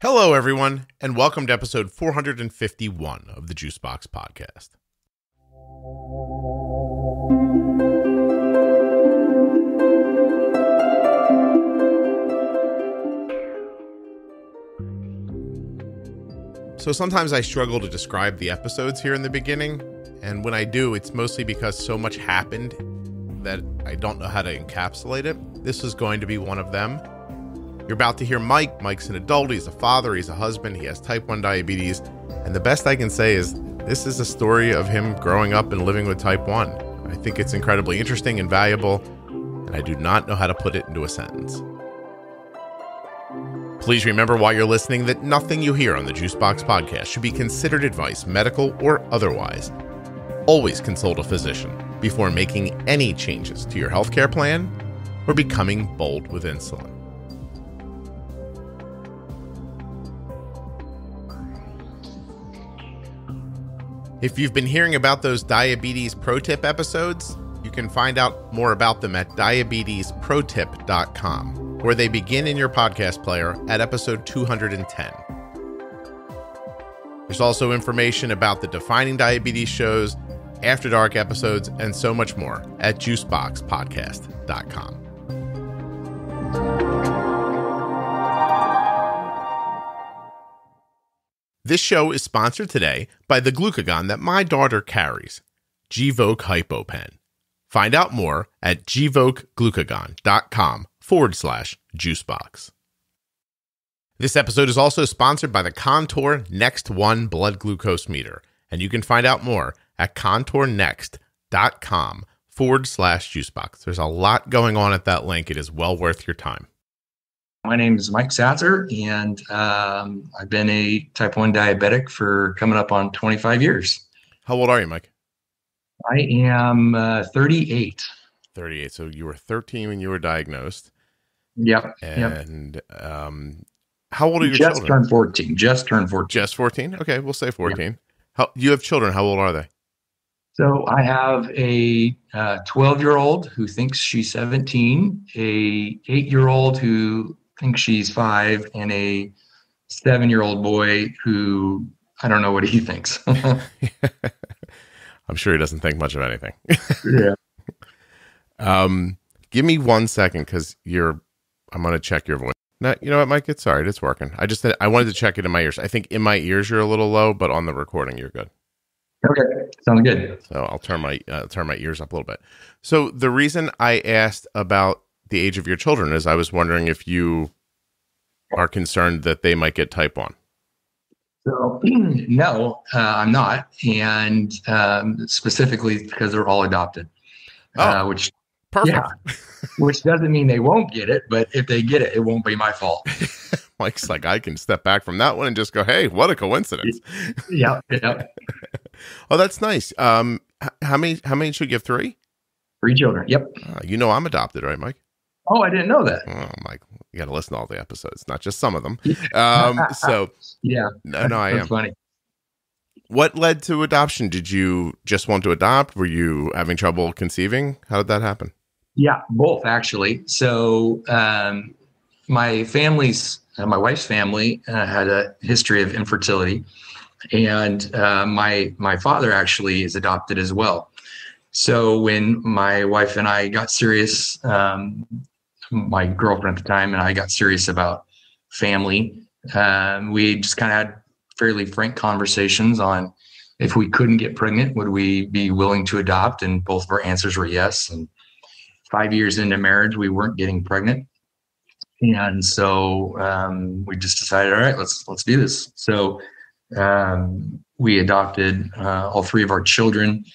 Hello, everyone, and welcome to episode 451 of the Juicebox Podcast. So sometimes I struggle to describe the episodes here in the beginning, and when I do, it's mostly because so much happened that I don't know how to encapsulate it. This is going to be one of them. You're about to hear Mike. Mike's an adult, he's a father, he's a husband, he has type 1 diabetes, and the best I can say is this is a story of him growing up and living with type 1. I think it's incredibly interesting and valuable, and I do not know how to put it into a sentence. Please remember while you're listening that nothing you hear on the Juicebox Podcast should be considered advice, medical or otherwise. Always consult a physician before making any changes to your healthcare plan or becoming bold with insulin. If you've been hearing about those diabetes pro tip episodes, you can find out more about them at diabetesprotip.com, where they begin in your podcast player at episode 210. There's also information about the Defining Diabetes shows, After Dark episodes, and so much more at juiceboxpodcast.com. This show is sponsored today by the glucagon that my daughter carries, Gvoke HypoPen. Find out more at gvokeglucagon.com/juicebox. This episode is also sponsored by the Contour Next One blood glucose meter, and you can find out more at contournext.com/juicebox. There's a lot going on at that link. It is well worth your time. My name is Mike Satzer, and I've been a type 1 diabetic for coming up on 25 years. How old are you, Mike? I am 38. 38. So you were 13 when you were diagnosed. Yep. And how old are your children? Just turned 14. Just 14? Okay, we'll say 14. Yep. You have children. How old are they? So I have a 12-year-old who thinks she's 17, a 8-year-old who thinks she's 5, and a 7-year-old boy who I don't know what he thinks. I'm sure he doesn't think much of anything. Yeah. Give me 1 second because I'm going to check your voice. No, you know what, Mike? It's all right. It's working. I wanted to check it in my ears. I think in my ears you're a little low, but on the recording you're good. Okay, sounds good. So I'll turn my ears up a little bit. So the reason I asked about the age of your children is I was wondering if you are concerned that they might get type 1. So no, I'm not, and specifically because they're all adopted. Which perfect. Yeah, which doesn't mean they won't get it, but if they get it, it won't be my fault. Mike's like, I can step back from that one and just go, hey, what a coincidence. Yeah. Oh, that's nice. How many should you have? 3? 3 children. Yep. You know I'm adopted, right, Mike? Oh, I didn't know that. Oh, Mike, you got to listen to all the episodes, not just some of them. So yeah. No, I am. That's funny. What led to adoption? Did you just want to adopt? Were you having trouble conceiving? How did that happen? Yeah, both actually. So my wife's family had a history of infertility, and my father actually is adopted as well. So when my wife and I got serious, my girlfriend at the time and I got serious about family, we just kind of had fairly frank conversations on if we couldn't get pregnant, would we be willing to adopt? And both of our answers were yes. And 5 years into marriage, we weren't getting pregnant. And so we just decided, all right, let's do this. So we adopted all 3 of our children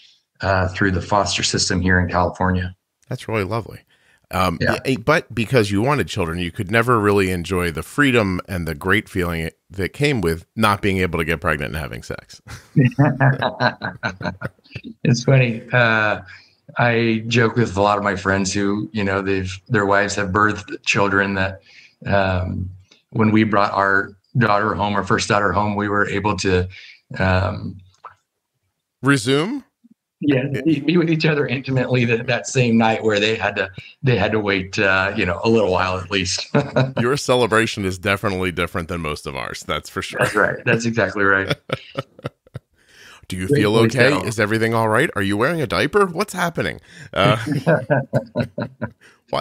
through the foster system here in California. That's really lovely. But because you wanted children, you could never really enjoy the freedom and the great feeling that came with not being able to get pregnant and having sex. It's funny. I joke with a lot of my friends who, their wives have birthed children that when we brought our first daughter home, we were able to resume Yeah, be with each other intimately that same night, where they had to wait, a little while at least. Your celebration is definitely different than most of ours. That's for sure. That's right. That's exactly right. Do you feel Gratefully okay? so. Is everything all right? Are you wearing a diaper? What's happening? Why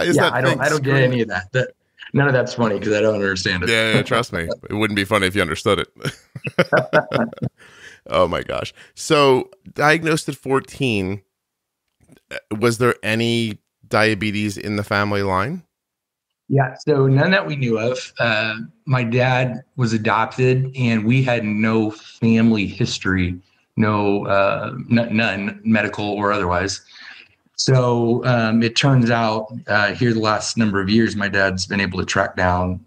is Yeah, that thing I don't get screaming? any of that. None of that's funny because I don't understand it. Yeah, trust me. It wouldn't be funny if you understood it. Oh my gosh. So, diagnosed at 14, was there any diabetes in the family line? Yeah, so none that we knew of. My dad was adopted, and we had no family history, none medical or otherwise. So it turns out here the last number of years, my dad's been able to track down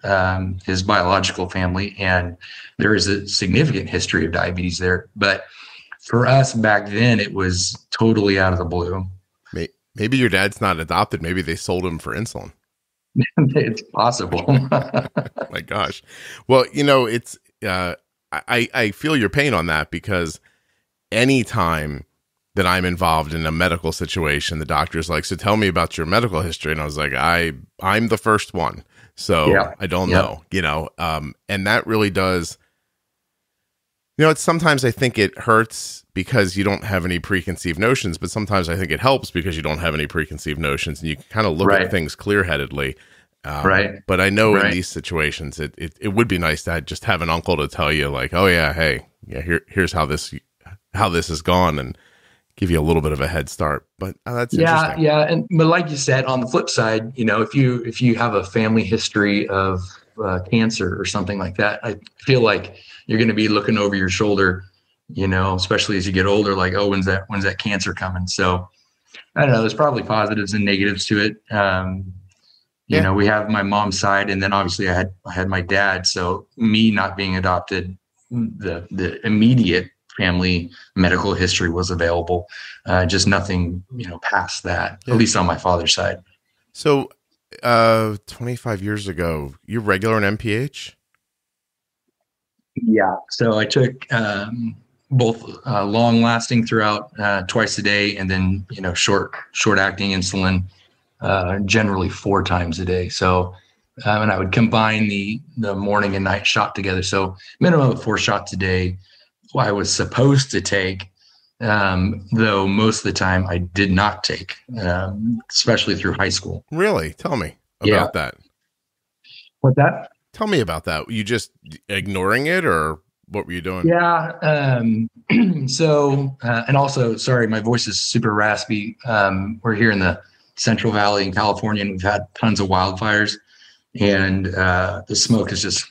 his biological family, and there is a significant history of diabetes there. But for us back then, it was totally out of the blue. Maybe your dad's not adopted. Maybe they sold him for insulin. It's possible. My gosh. Well, it's I feel your pain on that, because anytime that I'm involved in a medical situation, the doctor's like, so tell me about your medical history. And I was like, I'm the first one. So Yeah. I don't know, and that really does, it's sometimes I think it hurts because you don't have any preconceived notions, but sometimes I think it helps because you don't have any preconceived notions and you can kind of look at things clear-headeded. Right. But I know in these situations, it would be nice to just have an uncle to tell you, like, oh yeah, hey, yeah, here's how this has gone, and give you a little bit of a head start. But that's interesting. Yeah. But like you said, on the flip side, if you have a family history of cancer or something like that, I feel like you're going to be looking over your shoulder, especially as you get older, like, oh, when's that cancer coming? So I don't know. There's probably positives and negatives to it. We have my mom's side, and then obviously I had my dad. So me not being adopted, the immediate family medical history was available, just nothing, past that, at least on my father's side. So, 25 years ago, you're regular in MPH? Yeah. So I took both long lasting throughout twice a day, and then, short acting insulin, generally 4 times a day. So, and I would combine the morning and night shot together. So minimum of 4 shots a day. I was supposed to take, though most of the time I did not take, especially through high school. Really? Tell me about that. What's that? Tell me about that. You just ignoring it, or what were you doing? Yeah. So, and also, sorry, my voice is super raspy. We're here in the Central Valley in California, and we've had tons of wildfires, and the smoke has just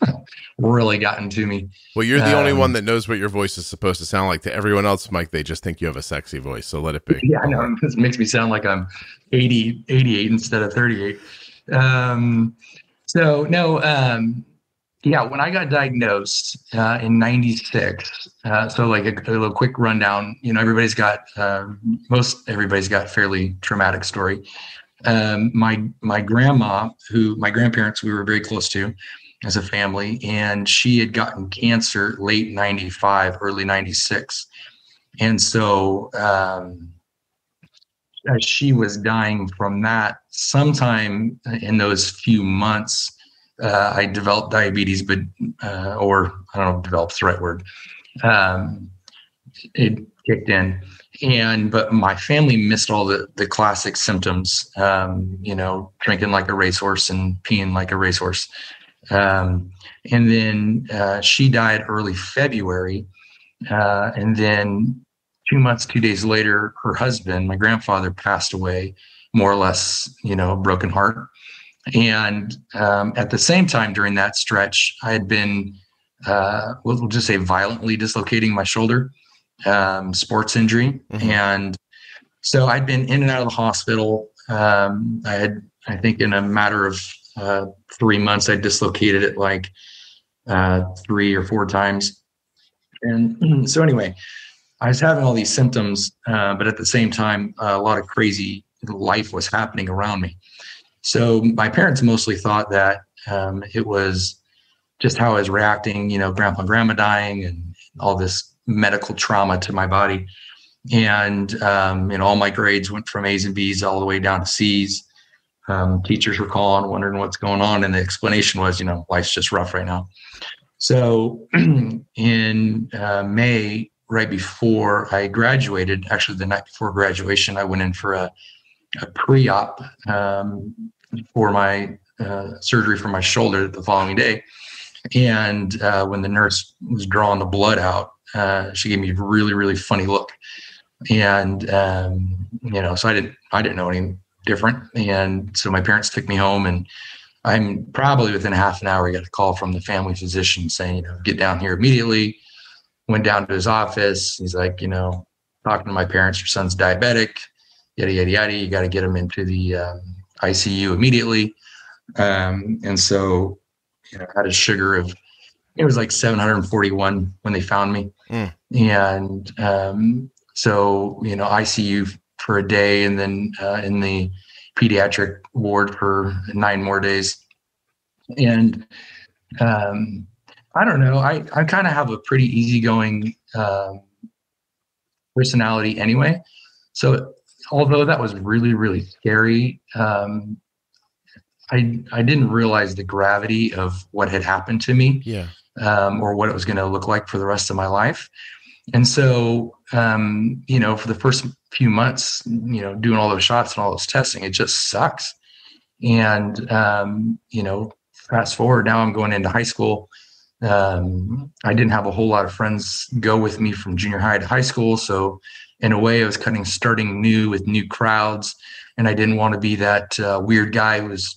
really gotten to me. Well, you're the only one that knows what your voice is supposed to sound like. To everyone else, Mike, they just think you have a sexy voice, so let it be. Yeah, I know. This makes me sound like I'm 88 instead of 38. So no, when I got diagnosed in 96, so like a little quick rundown, everybody's got fairly traumatic story. My grandma, who my grandparents, we were very close to as a family, and she had gotten cancer late 95, early 96. And so as she was dying from that, sometime in those few months, I developed diabetes, but or I don't know if developed's the right word. It kicked in, but my family missed all the classic symptoms. Drinking like a racehorse and peeing like a racehorse. And then she died early February, and then 2 months, 2 days later, her husband, my grandfather, passed away, more or less, broken heart. And at the same time, during that stretch, I had been, we'll just say, violently dislocating my shoulder, sports injury. Mm-hmm. And so I'd been in and out of the hospital. I think in a matter of 3 months, I dislocated it like 3 or 4 times. And so anyway, I was having all these symptoms, but at the same time, a lot of crazy life was happening around me. So my parents mostly thought that it was just how I was reacting, grandpa and grandma dying and all this medical trauma to my body. And, all my grades went from A's and B's all the way down to C's. Teachers were calling, wondering what's going on. And the explanation was, life's just rough right now. So in May, right before I graduated, actually the night before graduation, I went in for a pre-op for my surgery for my shoulder the following day. And when the nurse was drawing the blood out, she gave me a really, really funny look. And, so I didn't know any different. And so my parents took me home, and I'm probably within half an hour, I got a call from the family physician saying, get down here immediately. Went down to his office. He's like, talking to my parents, your son's diabetic, yada, yada, yada. You got to get him into the ICU immediately. And so, I had a sugar of, it was like 741 when they found me. And so, ICU for a day, and then in the pediatric ward for 9 more days. And I don't know, I kind of have a pretty easygoing personality anyway. So although that was really, really scary, I didn't realize the gravity of what had happened to me, or what it was going to look like for the rest of my life. And so, for the first few months, doing all those shots and all those testing, it just sucks. And, fast forward, now I'm going into high school. I didn't have a whole lot of friends go with me from junior high to high school. So in a way, I was starting new with new crowds, and I didn't want to be that weird guy who was,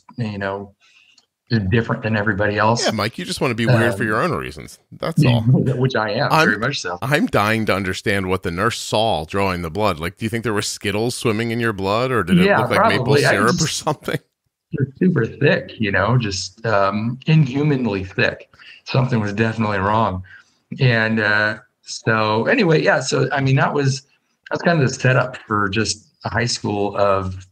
different than everybody else. Yeah, Mike, you just want to be weird for your own reasons. That's all. Which I am, very much so. I'm dying to understand what the nurse saw drawing the blood. Like, do you think there were Skittles swimming in your blood, or did it look like maple syrup or something? It's super thick, just inhumanly thick. Something was definitely wrong. And so anyway, so I mean, that's kind of the setup for just a high school of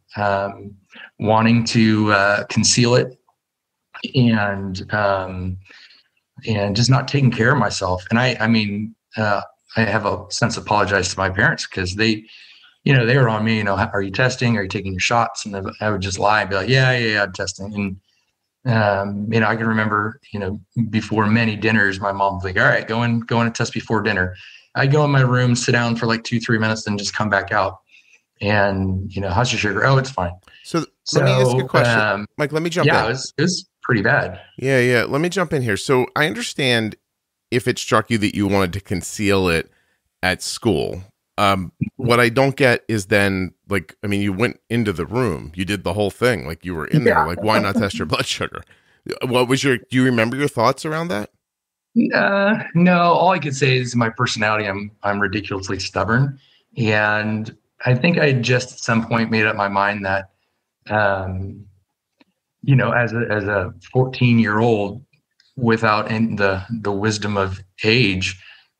wanting to conceal it, and just not taking care of myself. And I have a sense of apologize to my parents, because they were on me, are you testing? Are you taking your shots? And I would just lie and be like, yeah, I'm testing. And, I can remember, before many dinners, my mom was like, all right, go in and test before dinner. I'd go in my room, sit down for like 2-3 minutes, and just come back out. And, how's your sugar? Oh, it's fine. So let me ask you a question. Mike, let me jump in. Yeah, it was pretty bad. Yeah. Let me jump in here. So I understand if it struck you that you wanted to conceal it at school. What I don't get is then, like, I mean, you went into the room, you did the whole thing, like you were in there, like, why not test your blood sugar? Do you remember your thoughts around that? No, all I could say is my personality. I'm ridiculously stubborn. And I think I just at some point made up my mind that, as a 14-year-old without the wisdom of age,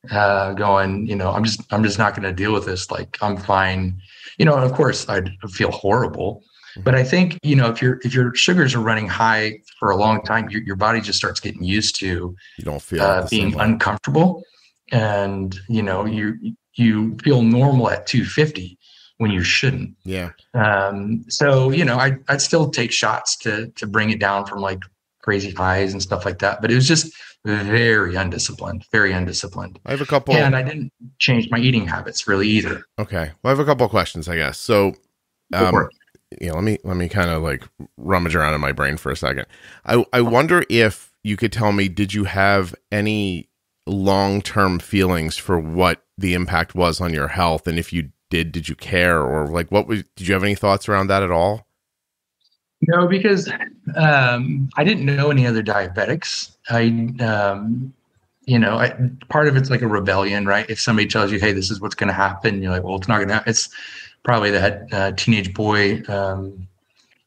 going, I'm just not going to deal with this. Like, I'm fine. And of course I'd feel horrible, but I think, if your sugars are running high for a long time, your body just starts getting used to, you don't feel being uncomfortable. And, you feel normal at 250 when you shouldn't. Yeah. So, I'd still take shots to bring it down from like crazy highs and stuff like that. But it was just very undisciplined. I have a couple, and I didn't change my eating habits really either. Okay. Well, I have a couple of questions, I guess. So, let me kind of like rummage around in my brain for a second. I wonder if you could tell me, did you have any long-term feelings for what the impact was on your health? And if you did you care, or like, did you have any thoughts around that at all? No, because I didn't know any other diabetics. Part of it's like a rebellion, right? If somebody tells you, hey, this is what's going to happen, you're like, well, it's not going to happen. It's probably that teenage boy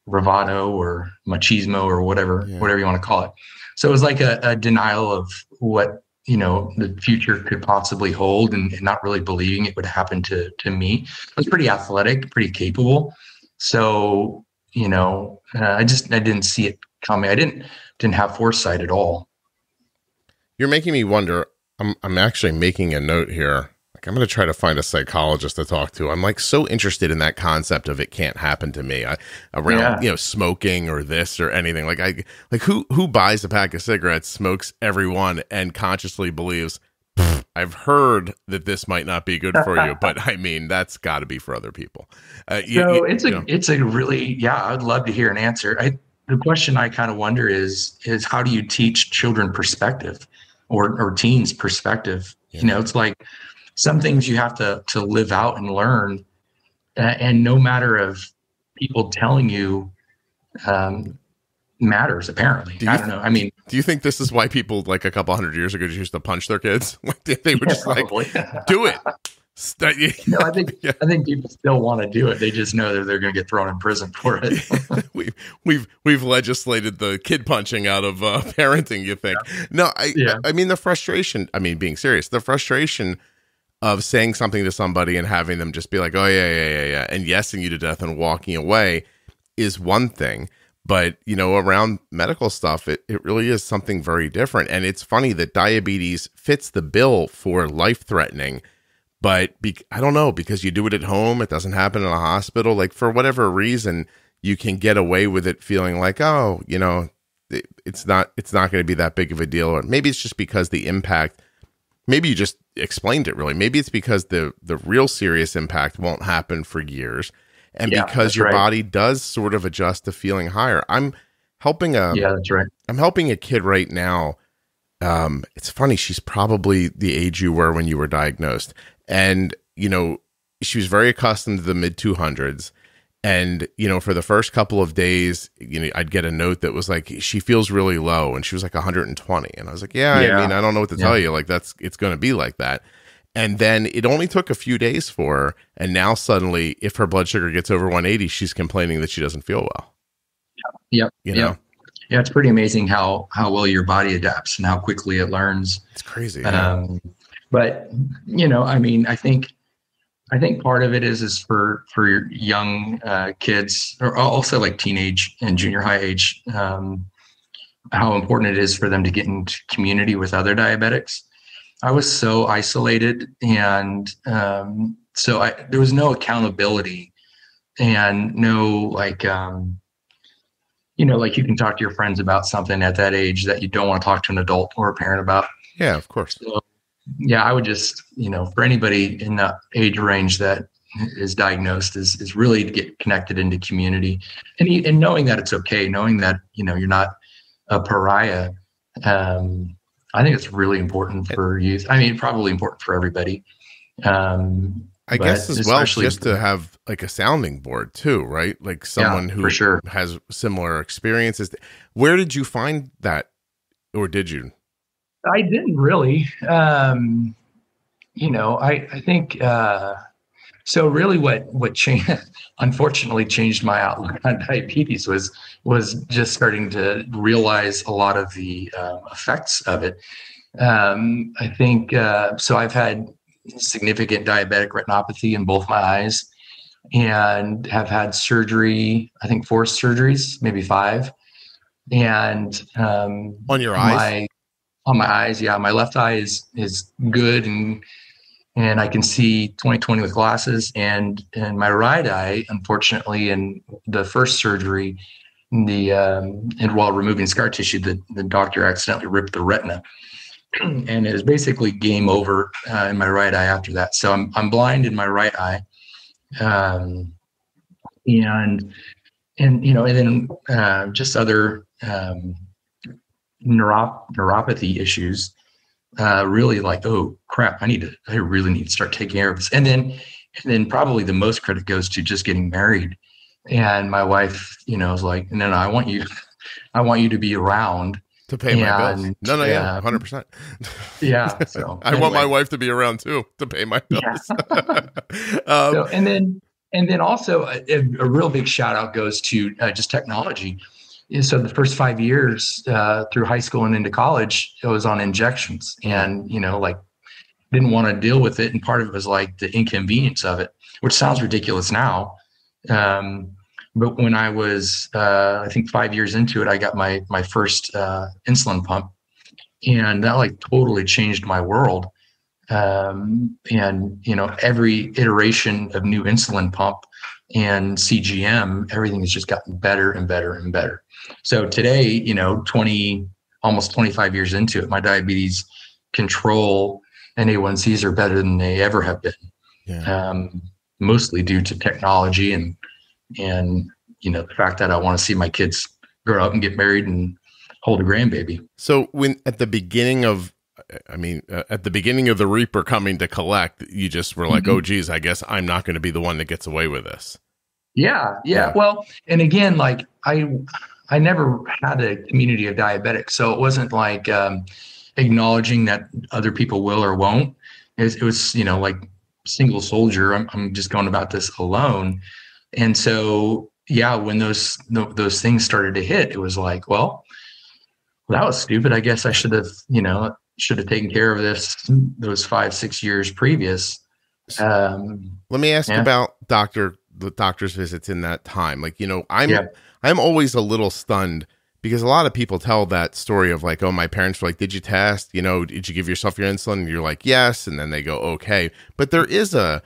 bravado or machismo or whatever you want to call it. So it was like a denial of what, the future could possibly hold, and not really believing it would happen to me. I was pretty athletic, pretty capable. So, I didn't see it coming. I didn't have foresight at all. You're making me wonder. I'm actually making a note here. I I'm going to try to find a psychologist to talk to. I'm like so interested in that concept of it can't happen to me around, smoking or this or anything. Who buys a pack of cigarettes, smokes every one, and consciously believes, I've heard that this might not be good for you, but I mean, that's got to be for other people. It's a really, I'd love to hear an answer. The question I kind of wonder is how do you teach children perspective or teens perspective? Yeah. It's like some things you have to live out and learn, and no matter of people telling you matters, apparently. I don't know. I mean, do you think this is why people like a couple hundred years ago just used to punch their kids? Like they were just probably. Do it. No, I think people still want to do it. They just know that they're going to get thrown in prison for it. we've legislated the kid punching out of parenting. You think? No, I mean the frustration. I mean, being serious, the frustration of saying something to somebody and having them just be like, "Oh yeah," and yesing you to death and walking away is one thing. But, around medical stuff, it really is something very different. And it's funny that diabetes fits the bill for life-threatening. But I don't know, because you do it at home, it doesn't happen in a hospital. Like, for whatever reason, you can get away with it feeling like, oh, it's not going to be that big of a deal. Or maybe it's just because the impact, maybe you just explained it really. Maybe it's because the real serious impact won't happen for years. And because your body does sort of adjust to feeling higher. I'm helping that's right. I'm helping a kid right now. It's funny. She's probably the age you were when you were diagnosed. And, she was very accustomed to the mid 200s. And, for the first couple of days, I'd get a note that was like, she feels really low. And she was like 120. And I was like, I mean, I don't know what to tell you. Like, it's going to be like that. And then it only took a few days for her. And now suddenly, if her blood sugar gets over 180, she's complaining that she doesn't feel well. Yep. Yeah, it's pretty amazing how well your body adapts and how quickly it learns. It's crazy. But, I mean, I think part of it is for your young kids, or also like teenage and junior high ation, how important it is for them to get into community with other diabetics. I was so isolated, and so there was no accountability and no like you can talk to your friends about something at that age that you don't want to talk to an adult or a parent about. Yeah, of course. So, I would just, for anybody in the age range that is diagnosed is really to get connected into community and knowing that it's okay, knowing that, you're not a pariah. I think it's really important for youth. I mean, probably important for everybody. I guess as well, just to have like a sounding board too, right? Like someone who has similar experiences. Where did you find that, or did you? I didn't really. I think so. Really, what changed, unfortunately, changed my outlook on diabetes was just starting to realize a lot of the effects of it. I think so. I've had significant diabetic retinopathy in both my eyes, and have had surgery. I think 4 surgeries, maybe 5. And on your eyes. On my eyes, yeah. My left eye is good, and I can see 20/20 with glasses. And my right eye, unfortunately, in the first surgery, and while removing scar tissue, the doctor accidentally ripped the retina, and it was basically game over in my right eye after that. So I'm blind in my right eye, and then just other neuropathy issues, really like, oh crap, I really need to start taking care of this. And then probably the most credit goes to just getting married. And my wife, was like, no, I want you to be around to pay my bills. No, yeah, 100%. Yeah. So I want my wife to be around too, to pay my bills. Yeah. So, and then also a real big shout out goes to just technology. So the first 5 years through high school and into college, it was on injections, and didn't want to deal with it. And part of it was like the inconvenience of it, which sounds ridiculous now. But when I was, I think 5 years into it, I got my first insulin pump, and that like totally changed my world. And, every iteration of new insulin pump and CGM, everything has just gotten better and better and better. So today, 20, almost 25 years into it, my diabetes control and A1Cs are better than they ever have been. Yeah. Mostly due to technology and the fact that I want to see my kids grow up and get married and hold a grandbaby. So when at the beginning of the Reaper coming to collect, you just were like, oh, geez, I guess I'm not going to be the one that gets away with this. Yeah. Well, and again, like I never had a community of diabetics, so it wasn't like acknowledging that other people will or won't. It was like single soldier. I'm just going about this alone. And so, yeah, when those things started to hit, it was like, well, that was stupid. I guess I should have taken care of those 5-6 years previous. Let me ask you about the doctor's visits in that time. Like, I'm always a little stunned because a lot of people tell that story of like, oh, my parents were like, did you test? Did you give yourself your insulin? And you're like, yes. And then they go, okay. But there is a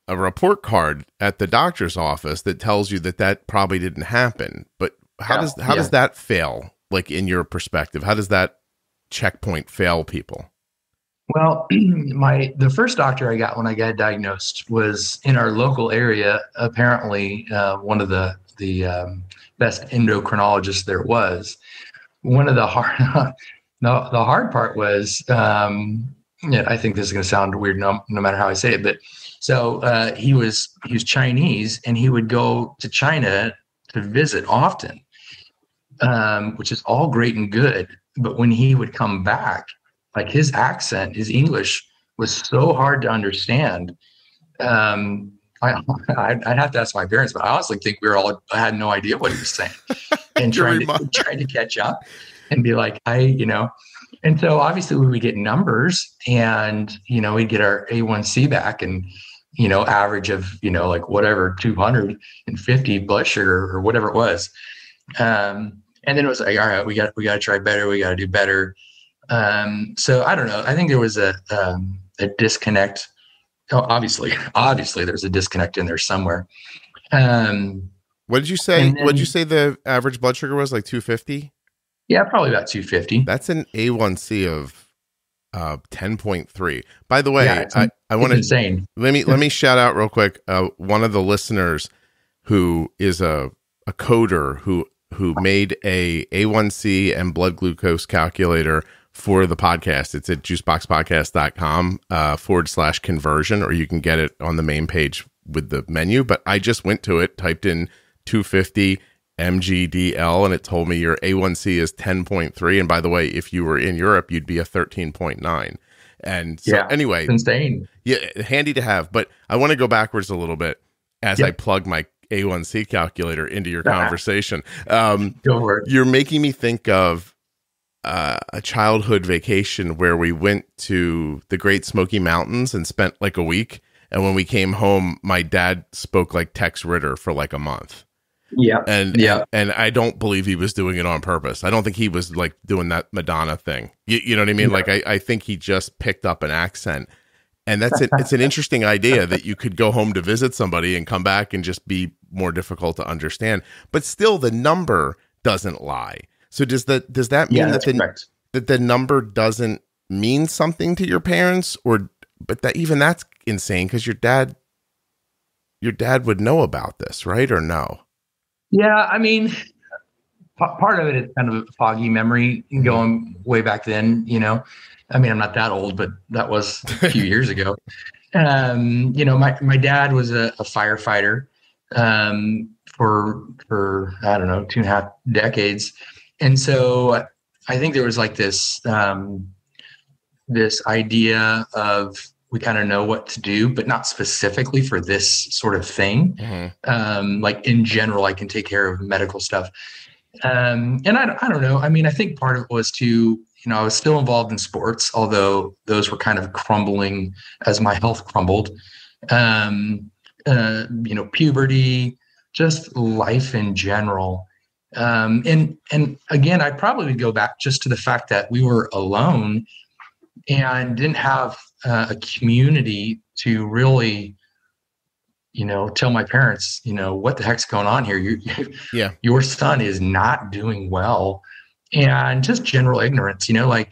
report card at the doctor's office that tells you that probably didn't happen. But how does that fail? Like, in your perspective, how does that checkpoint fail people? Well, the first doctor I got when I got diagnosed was in our local area. Apparently, one of the best endocrinologists there was. One of the hard part was, I think this is going to sound weird no matter how I say it, but so he was Chinese, and he would go to China to visit often, which is all great and good. But when he would come back, like his accent, his English was so hard to understand. I'd have to ask my parents, but I honestly think I had no idea what he was saying, and trying to catch up and be like, and so obviously we would get numbers, and, we'd get our A1C back, and, average of, like whatever, 250 blood sugar or whatever it was. And then it was like, all right, we got to try better. We got to do better. So I don't know. I think there was a disconnect. Oh, obviously there's a disconnect in there somewhere. What did you say? What did you say the average blood sugar was, like 250? Yeah, probably about 250. That's an A1C of 10.3. By the way, I want to insane. Let me shout out real quick. One of the listeners who is a coder who made a A1C and blood glucose calculator for the podcast. It's at juiceboxpodcast.com /conversion, or you can get it on the main page with the menu. But I just went to it, typed in 250 mgdl, and it told me your A1C is 10.3. And by the way, if you were in Europe, you'd be a 13.9. And so anyway, it's insane. Yeah, handy to have. But I want to go backwards a little bit as I plug my A1C calculator into your conversation. You're making me think of a childhood vacation where we went to the Great Smoky Mountains and spent like a week. And when we came home, my dad spoke like Tex Ritter for like a month. And I don't believe he was doing it on purpose. I don't think he was like doing that Madonna thing. You know what I mean? Like, I think he just picked up an accent. And it's an interesting idea that you could go home to visit somebody and come back and just be more difficult to understand. But still, the number doesn't lie. So does that mean that the number doesn't mean something to your parents, but that's insane, because your dad would know about this, right? Or no? Yeah, I mean, part of it is kind of a foggy memory going way back then. I mean, I'm not that old, but that was a few years ago. My dad was a firefighter for I don't know, 2.5 decades. And so I think there was like this idea of, we kind of know what to do, but not specifically for this sort of thing. Like in general, I can take care of medical stuff. And I don't know. I mean, I think part of it was I was still involved in sports, although those were kind of crumbling as my health crumbled. Puberty, just life in general. And again, I probably would go back just to the fact that we were alone. and didn't have a community to really, tell my parents, what the heck's going on here? Your son is not doing well, and just general ignorance, I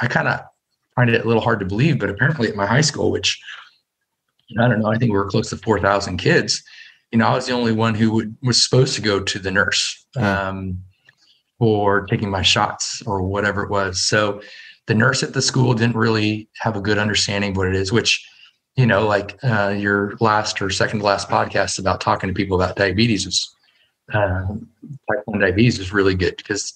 kind of find it a little hard to believe, but apparently at my high school, which I don't know, I think we were close to 4,000 kids. I was the only one who was supposed to go to the nurse for taking my shots or whatever it was. So the nurse at the school didn't really have a good understanding of what it is, which, your last or second to last podcast about talking to people about diabetes was type 1 diabetes is really good because,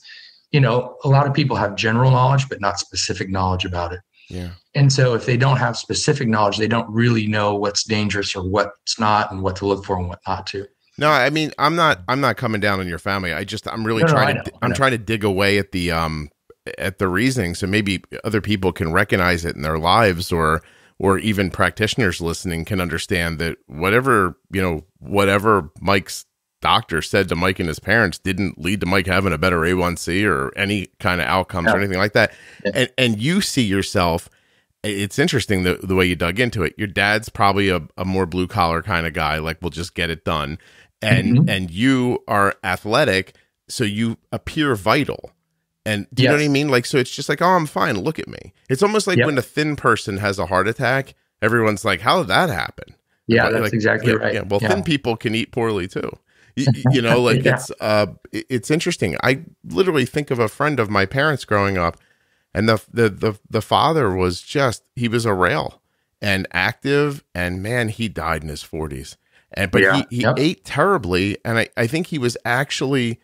a lot of people have general knowledge, but not specific knowledge about it. Yeah. And so if they don't have specific knowledge, they don't really know what's dangerous or what's not and what to look for and what not to. No, I mean, I'm not coming down on your family. I'm really trying to dig away at the reasoning. So maybe other people can recognize it in their lives, or even practitioners listening can understand that whatever Mike's doctor said to Mike and his parents didn't lead to Mike having a better A1C or any kind of outcomes or anything like that. Yeah. And you see yourself, it's interesting the way you dug into it. Your dad's probably a more blue collar kind of guy, like we'll just get it done. And you are athletic, so you appear vital. And do you know what I mean? Like, so it's just like, oh, I'm fine. Look at me. It's almost like when a thin person has a heart attack, everyone's like, how did that happen? Yeah, that's exactly right. Yeah, well, thin people can eat poorly too. It's interesting. I literally think of a friend of my parents growing up, and the father was he was a rail and active, and man, he died in his 40s. But he ate terribly, and I think he was actually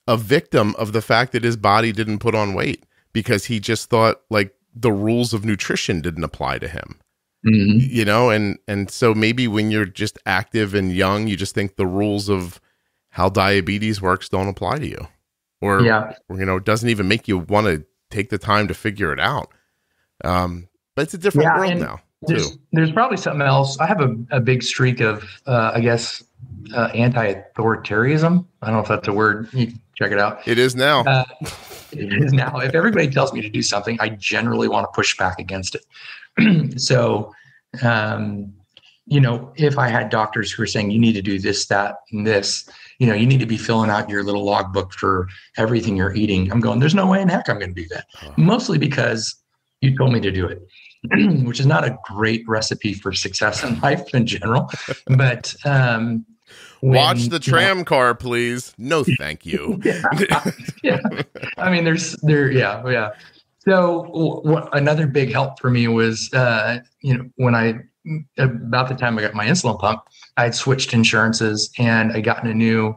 a victim of the fact that his body didn't put on weight because he just thought like the rules of nutrition didn't apply to him. And so maybe when you're just active and young, you just think the rules of how diabetes works don't apply to you, or it doesn't even make you want to take the time to figure it out. But it's a different world now. There's probably something else. I have a big streak of, anti-authoritarianism. I don't know if that's a word. You can check it out. It is now. It is now. If everybody tells me to do something, I generally want to push back against it. So, if I had doctors who were saying, you need to do this, that, and this, you need to be filling out your little logbook for everything you're eating. I'm going, there's no way in heck I'm going to do that. Mostly because you told me to do it. Which is not a great recipe for success in life in general, but watch the tram car, please. No, thank you. I mean, So another big help for me was, when about the time I got my insulin pump, I had switched insurances and I got a new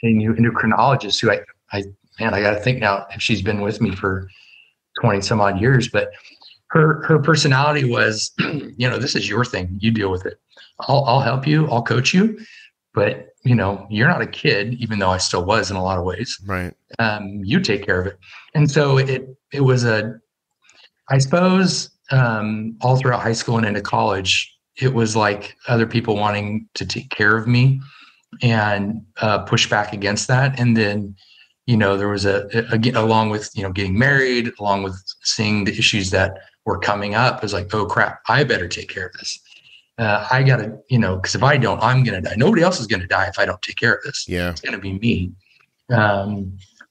endocrinologist who I got to think now if she's been with me for 20 some odd years, but her personality was, this is your thing. You deal with it. I'll help you. I'll coach you, but you're not a kid, even though I still was in a lot of ways. Right. You take care of it. And so it was I suppose, all throughout high school and into college, it was like other people wanting to take care of me and push back against that. And then, there was along with, getting married, along with seeing the issues that were coming up, it was like, oh crap, I better take care of this. I gotta, because if I don't, I'm going to die. Nobody else is going to die if I don't take care of this. Yeah. It's going to be me.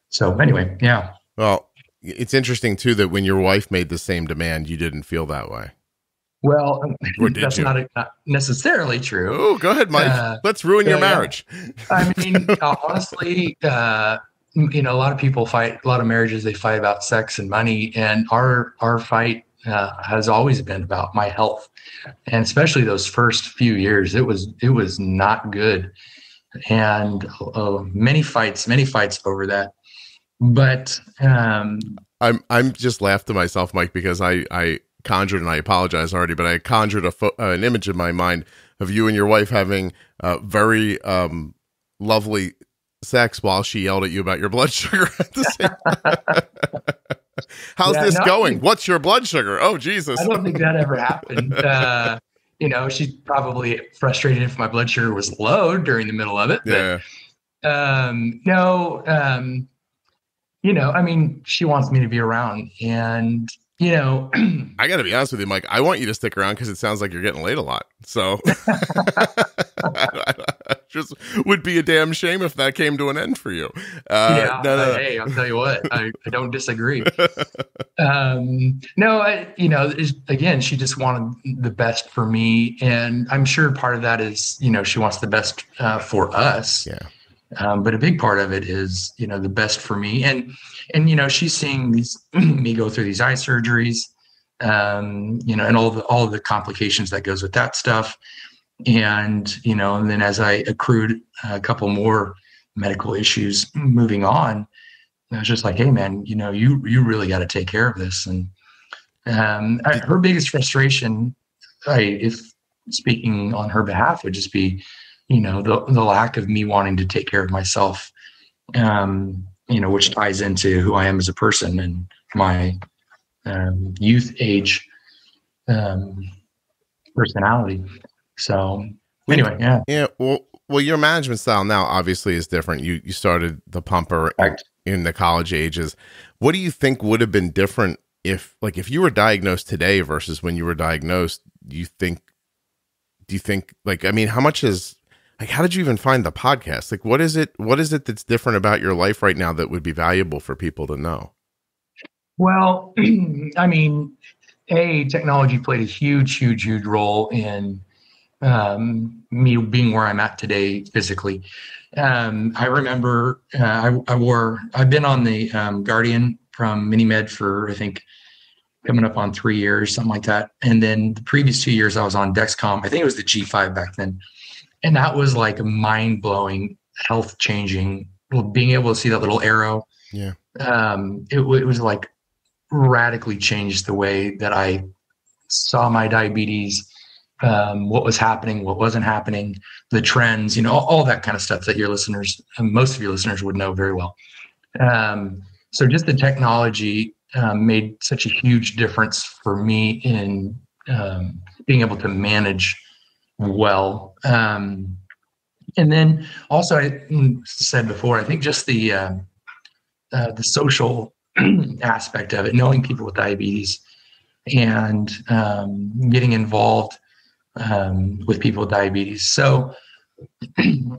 So anyway, yeah. Well, it's interesting too, that when your wife made the same demand, you didn't feel that way. Well, that's not necessarily true. Oh, go ahead, Mike. Let's ruin your marriage. I mean, honestly, a lot of people fight, a lot of marriages, they fight about sex and money. And our fight has always been about my health. And especially those first few years, it was not good. And many fights over that. But I'm just laughed to myself, Mike, because I conjured, and I apologize already, but I conjured an image in my mind of you and your wife having very lovely sex while she yelled at you about your blood sugar at the same time. How's this going? What's your blood sugar? Oh, Jesus. I don't think that ever happened. She's probably frustrated if my blood sugar was low during the middle of it. Yeah. But, I mean, she wants me to be around, and I got to be honest with you, Mike. I want you to stick around because it sounds like you're getting laid a lot. So just would be a damn shame if that came to an end for you. No. Hey, I'll tell you what, I don't disagree. No, again, she just wanted the best for me, and I'm sure part of that is, she wants the best for us. Yeah. But a big part of it is, the best for me, and she's seeing me go through these eye surgeries, and all the complications that goes with that stuff, and and then as I accrued a couple more medical issues moving on, I was just like, hey man, you really got to take care of this. And her biggest frustration, if speaking on her behalf, would just be the lack of me wanting to take care of myself, which ties into who I am as a person and my youth age personality. So anyway, yeah. Well, your management style now obviously is different. You started the pumper in the college ages. What do you think would have been different if you were diagnosed today versus when you were diagnosed? Do you think how much is how did you even find the podcast? What is it that's different about your life right now that would be valuable for people to know? Well, I mean, technology played a huge role in me being where I'm at today physically. I remember I've been on the Guardian from MiniMed for, I think, coming up on 3 years, something like that. And then the previous 2 years I was on Dexcom. I think it was the G5 back then. And that was like a mind-blowing, health-changing, being able to see that little arrow. Yeah. It was like radically changed the way that I saw my diabetes, what was happening, what wasn't happening, the trends, all that kind of stuff that your listeners, most of your listeners would know very well. So just the technology made such a huge difference for me in being able to manage well. And then also, I said before, I think just the social aspect of it, knowing people with diabetes and getting involved with people with diabetes. So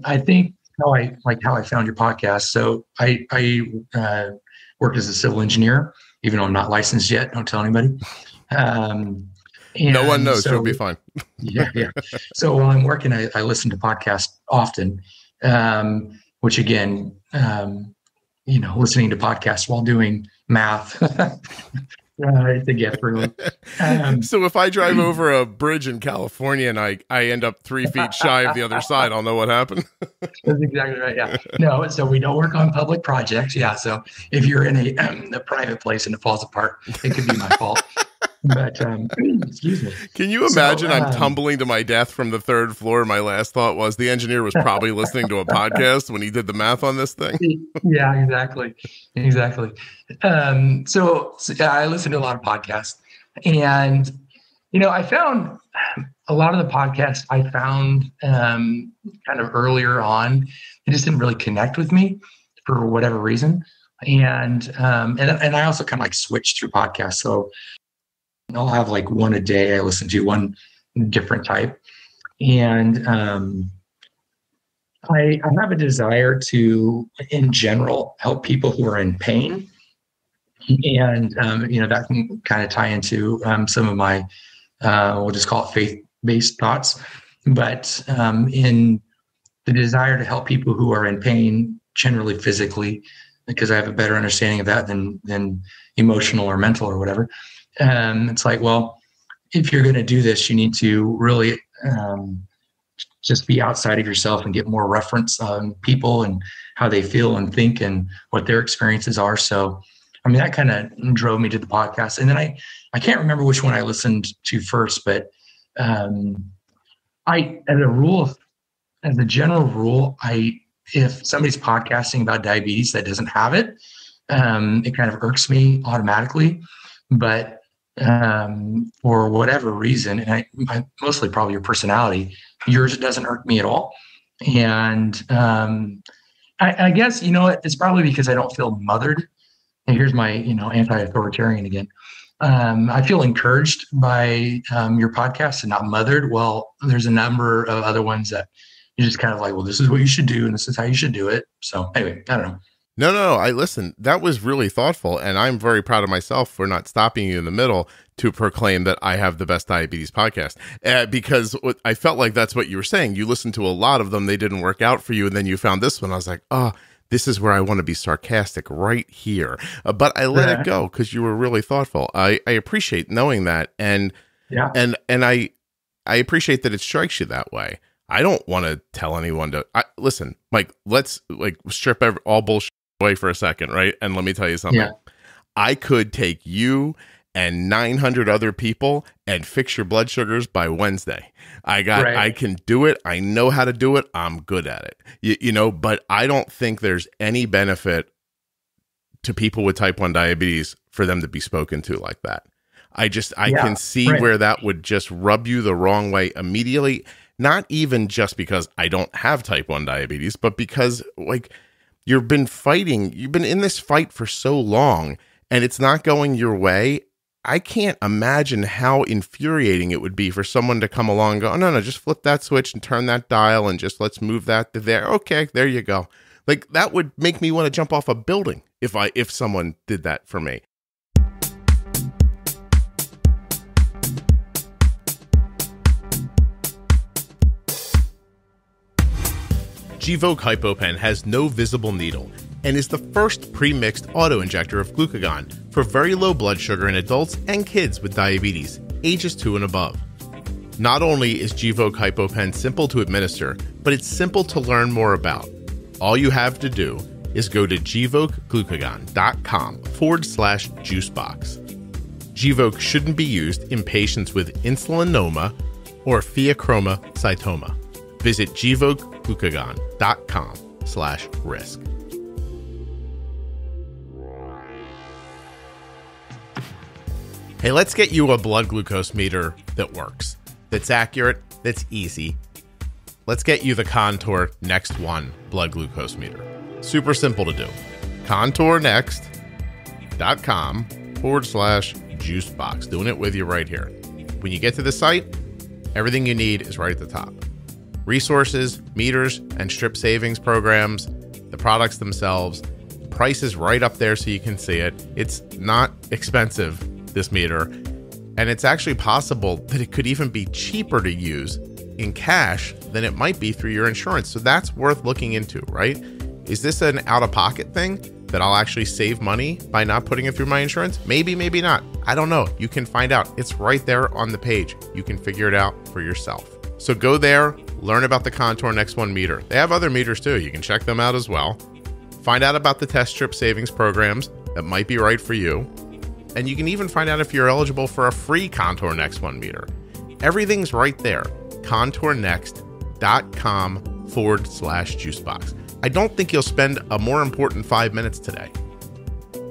I think how I found your podcast. So I worked as a civil engineer, even though I'm not licensed yet. Don't tell anybody. No one knows. So, you'll be fine. Yeah. So while I'm working, I listen to podcasts often, which again, listening to podcasts while doing math, it's a gift for me. So if I drive over a bridge in California and I end up 3 feet shy of the other side, I'll know what happened. That's exactly right. Yeah. No, so we don't work on public projects. Yeah. So if you're in a private place and it falls apart, it could be my fault. But excuse me. Can you imagine I'm tumbling to my death from the 3rd floor? My last thought was the engineer was probably listening to a podcast when he did the math on this thing. Yeah, exactly. So I listen to a lot of podcasts, and I found a lot of the podcasts I found kind of earlier on, it just didn't really connect with me for whatever reason, and I also kind of switched through podcasts. So I'll have one a day I listen to, one different type. And I have a desire to, in general, help people who are in pain. And, that can kind of tie into some of my, we'll just call it faith-based thoughts. But in the desire to help people who are in pain, generally physically, because I have a better understanding of that than emotional or mental or whatever. It's well, if you're going to do this, you need to really just be outside of yourself and get more reference on people and how they feel and think and what their experiences are. So, that kind of drove me to the podcast. And then I can't remember which one I listened to first, but as a general rule, if somebody's podcasting about diabetes that doesn't have it, it kind of irks me automatically. But for whatever reason, and I mostly probably your personality, yours doesn't irk me at all. And I guess, it's probably because I don't feel mothered and here's my, anti-authoritarian again. I feel encouraged by your podcast and not mothered. Well, there's a number of other ones that you're just kind of like, well, this is what you should do, and this is how you should do it. So anyway, I don't know. No. I listen. That was really thoughtful, and I'm very proud of myself for not stopping you in the middle to proclaim that I have the best diabetes podcast. Because I felt like that's what you were saying. You listened to a lot of them; they didn't work out for you, and then you found this one. I was like, oh, this is where I want to be sarcastic right here. But I let it go because you were really thoughtful. I appreciate knowing that, and I appreciate that it strikes you that way. I don't want to tell anyone to listen, Mike. Let's strip all bullshit away for a second, right? And let me tell you something. I could take you and 900 other people and fix your blood sugars by Wednesday. I can do it. I know how to do it. I'm good at it. But I don't think there's any benefit to people with type 1 diabetes for them to be spoken to like that. I can see where that would just rub you the wrong way immediately. Not even just because I don't have type 1 diabetes, but because you've been in this fight for so long and it's not going your way. I can't imagine how infuriating it would be for someone to come along and go, oh, no, just flip that switch and turn that dial and just let's move that to there. Okay, there you go. That would make me want to jump off a building if someone did that for me. Gvoke HypoPen has no visible needle and is the first pre-mixed auto-injector of glucagon for very low blood sugar in adults and kids with diabetes, ages 2 and above. Not only is Gvoke HypoPen simple to administer, but it's simple to learn more about. All you have to do is go to gvokeglucagon.com/juicebox. Gvoke shouldn't be used in patients with insulinoma or pheochromocytoma. Visit gvokeglucagon.com/risk. Hey, let's get you a blood glucose meter that works, that's accurate, that's easy. Let's get you the Contour Next One blood glucose meter. Super simple to do. contournext.com/juicebox. Doing it with you right here. When you get to the site, everything you need is right at the top. Resources, meters, and strip savings programs, the products themselves, price is right up there so you can see it. It's not expensive, this meter, and it's actually possible that it could even be cheaper to use in cash than it might be through your insurance. So that's worth looking into, right? Is this an out-of-pocket thing that I'll actually save money by not putting it through my insurance? Maybe, maybe not. I don't know. You can find out. It's right there on the page. You can figure it out for yourself. So go there, learn about the Contour Next One meter. They have other meters too. You can check them out as well. Find out about the test strip savings programs that might be right for you. And you can even find out if you're eligible for a free Contour Next One meter. Everything's right there. contournext.com/juicebox. I don't think you'll spend a more important 5 minutes today.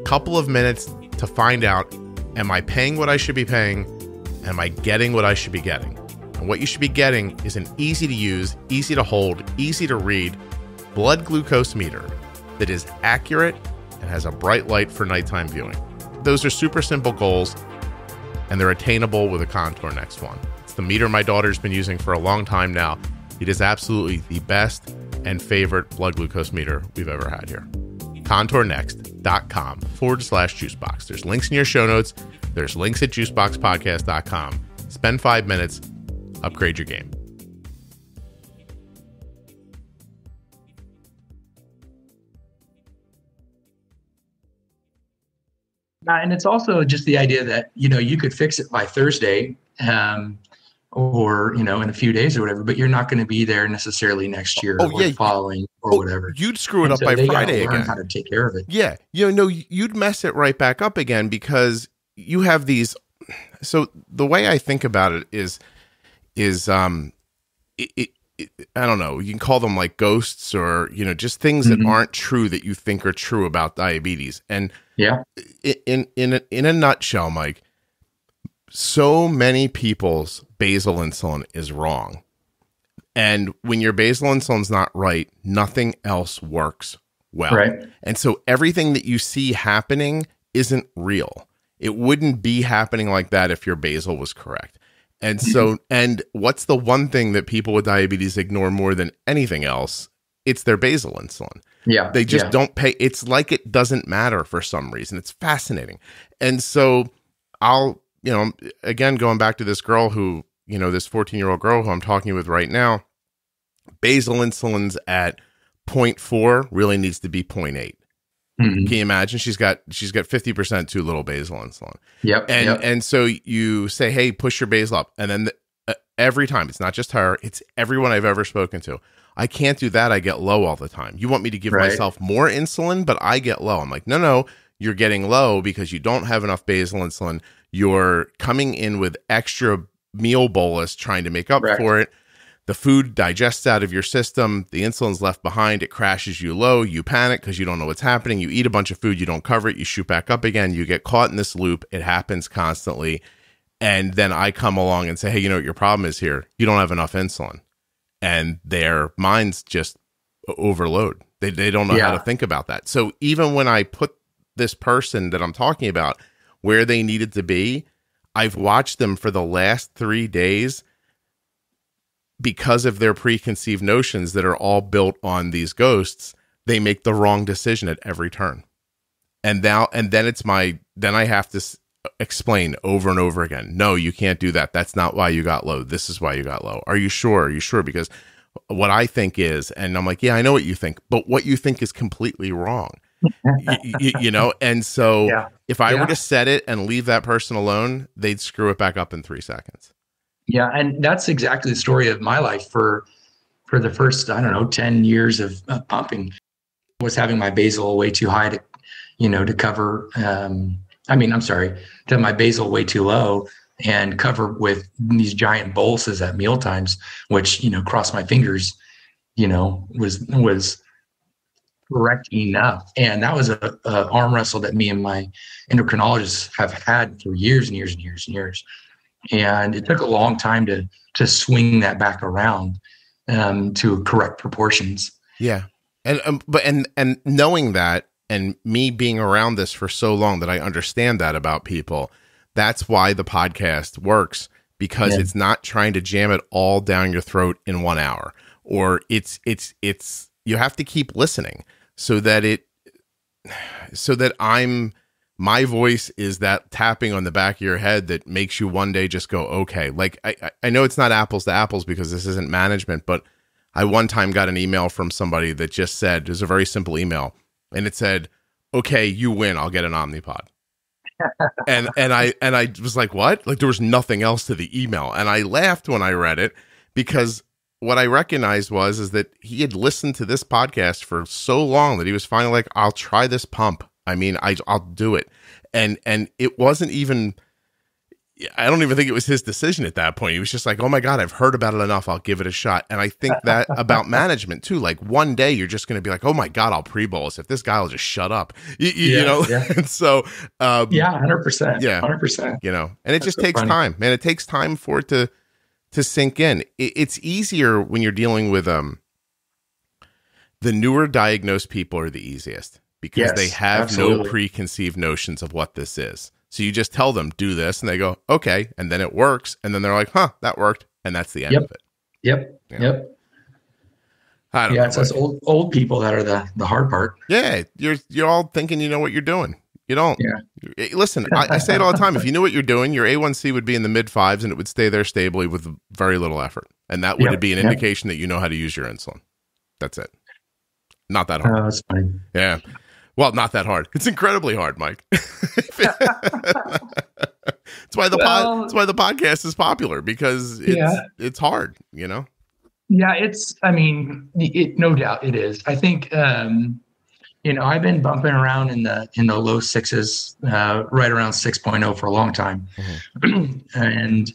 Couple of minutes to find out, am I paying what I should be paying? Am I getting what I should be getting? And what you should be getting is an easy to use, easy to hold, easy to read blood glucose meter that is accurate and has a bright light for nighttime viewing. Those are super simple goals, and they're attainable with a Contour Next One. It's the meter my daughter's been using for a long time now. It is absolutely the best and favorite blood glucose meter we've ever had here. contournext.com/juicebox. There's links in your show notes. There's links at juiceboxpodcast.com. Spend 5 minutes, upgrade your game. And it's also just the idea that, you could fix it by Thursday, or, in a few days or whatever, but you're not going to be there necessarily next year or following or whatever. You'd screw it up by Friday again. Learn how to take care of it. Yeah. You'd mess it right back up again because you have these. So the way I think about it is I don't know, you can call them like ghosts or, just things that aren't true that you think are true about diabetes. And in a nutshell, Mike, so many people's basal insulin is wrong. And when your basal insulin's not right, nothing else works well. Right. And so everything that you see happening isn't real. It wouldn't be happening like that if your basal was correct. And so, and what's the one thing that people with diabetes ignore more than anything else? It's their basal insulin. Yeah. They just don't pay. It's like it doesn't matter for some reason. It's fascinating. And so I'll, again, going back to this girl who, this 14-year-old girl who I'm talking with right now, basal insulin's at 0.4, really needs to be 0.8. Can you imagine? She's got 50% too little basal insulin. Yep. And so you say, hey, push your basal up. And then every time, it's not just her, it's everyone I've ever spoken to. I can't do that. I get low all the time. You want me to give myself more insulin, but I get low. I'm like, no, you're getting low because you don't have enough basal insulin. You're coming in with extra meal bolus trying to make up for it. The food digests out of your system. The insulin's left behind. It crashes you low. You panic because you don't know what's happening. You eat a bunch of food. You don't cover it. You shoot back up again. You get caught in this loop. It happens constantly. And then I come along and say, hey, you know what your problem is here? You don't have enough insulin. And their minds just overload. They don't know how to think about that. So even when I put this person that I'm talking about where they needed to be, I've watched them for the last 3 days because of their preconceived notions that are all built on these ghosts. They make the wrong decision at every turn. And then I have to explain over and over again. No, you can't do that. That's not why you got low. This is why you got low. Are you sure? Are you sure? Because what I think is, and I'm like, yeah, I know what you think, but what you think is completely wrong. And so if I were to set it and leave that person alone, they'd screw it back up in 3 seconds. Yeah. And that's exactly the story of my life for the first, 10 years of pumping. Was having my basal way too high to cover, to have my basal way too low and cover with these giant boluses at meal times, which, cross my fingers, was correct enough. And that was a arm wrestle that me and my endocrinologist have had for years and years and years and years. And it took a long time to swing that back around to correct proportions. Yeah. And knowing that, and me being around this for so long that I understand that about people, that's why the podcast works, because it's not trying to jam it all down your throat in 1 hour, or it's you have to keep listening so that my voice is that tapping on the back of your head that makes you one day just go, okay. Like I know it's not apples to apples because this isn't management, but I one time got an email from somebody that just said, it was a very simple email, and it said, okay, you win, I'll get an Omnipod. and I was like, what? Like there was nothing else to the email. And I laughed when I read it, because what I recognized is that he had listened to this podcast for so long that he was finally like, I'll try this pump. I mean, I'll do it. And it wasn't even, I don't even think it was his decision at that point. He was just like, oh my God, I've heard about it enough. I'll give it a shot. And I think that about management too. Like one day you're just going to be like, oh my God, I'll pre-bolus if this guy will just shut up, you know? Yeah. And so, 100%. Yeah. 100%. And it just takes time, man. It takes time for it to sink in. It's easier when you're dealing with, the newer diagnosed people are the easiest, because they have no preconceived notions of what this is. So you just tell them, do this, and they go, okay. And then it works. And then they're like, huh, that worked. And that's the end of it. Yep. I don't know. It's those old people that are the hard part. Yeah. You're all thinking you know what you're doing. You don't. Yeah. Listen, I say it all the time. If you knew what you're doing, your A1C would be in the mid-5s and it would stay there stably with very little effort. And that would be an indication that you know how to use your insulin. That's it. Not that hard. That's fine. Yeah. Well, not that hard. It's incredibly hard, Mike. That's why the podcast is popular, because it's hard, Yeah, no doubt it is. I think I've been bumping around in the low 6s, right around 6.0 for a long time. And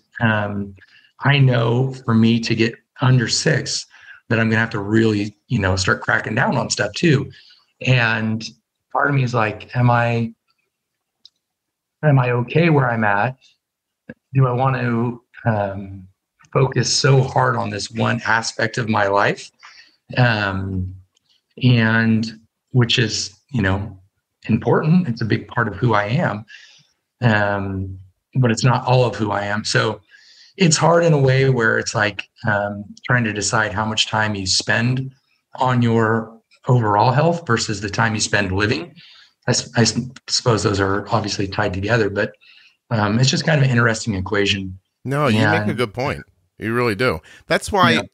I know for me to get under 6 that I'm going to have to really, start cracking down on stuff too. And part of me is like, am I okay where I'm at? Do I want to focus so hard on this one aspect of my life? And which is, important. It's a big part of who I am. But it's not all of who I am. So it's hard in a way where it's like trying to decide how much time you spend on your overall health versus the time you spend living. I suppose those are obviously tied together, but it's just kind of an interesting equation. No, you make a good point. You really do. That's why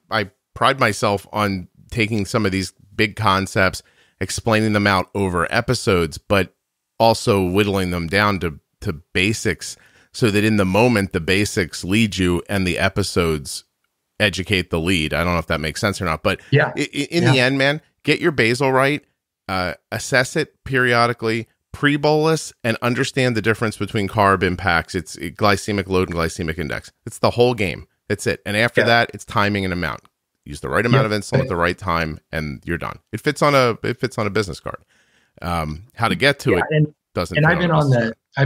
I pride myself on taking some of these big concepts, explaining them out over episodes, but also whittling them down to basics, so that in the moment the basics lead you and the episodes educate the lead. I don't know if that makes sense or not, but in the end, man, get your basal right, assess it periodically, pre-bolus, and understand the difference between carb impacts. It's glycemic load and glycemic index. It's the whole game. That's it. And after that, it's timing and amount. Use the right amount of insulin at the right time, and you're done. It fits on a business card. How to get to it doesn't. And I've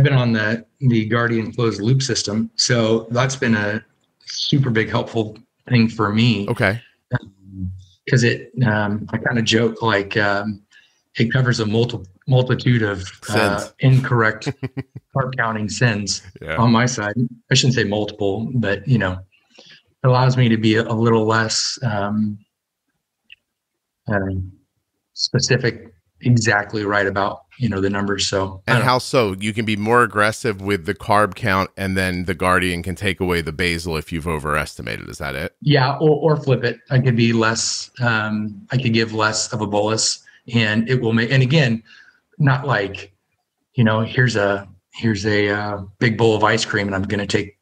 been on the Guardian closed loop system, so that's been a super big helpful thing for me. Okay. Because I kind of joke like it covers a multitude of incorrect carb counting sins on my side. I shouldn't say multiple, but it allows me to be a little less specific, exactly right about the numbers. So and how so? You can be more aggressive with the carb count, and then the Guardian can take away the basal if you've overestimated. Is that it? Yeah, or flip it. I could be less. I could give less of a bolus, and it will make. And again, not like here's a big bowl of ice cream, and I'm going to take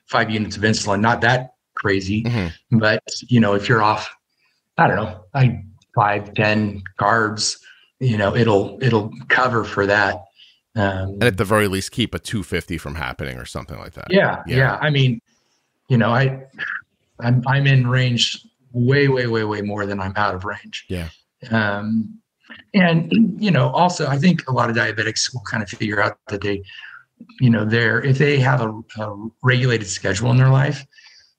5 units of insulin. Not that crazy, but if you're off, I don't know, 5, 10 carbs. It'll cover for that. And at the very least, keep a 250 from happening or something like that. Yeah. I mean, I'm in range way more than I'm out of range. Yeah. And also I think a lot of diabetics will kind of figure out that they, if they have a regulated schedule in their life,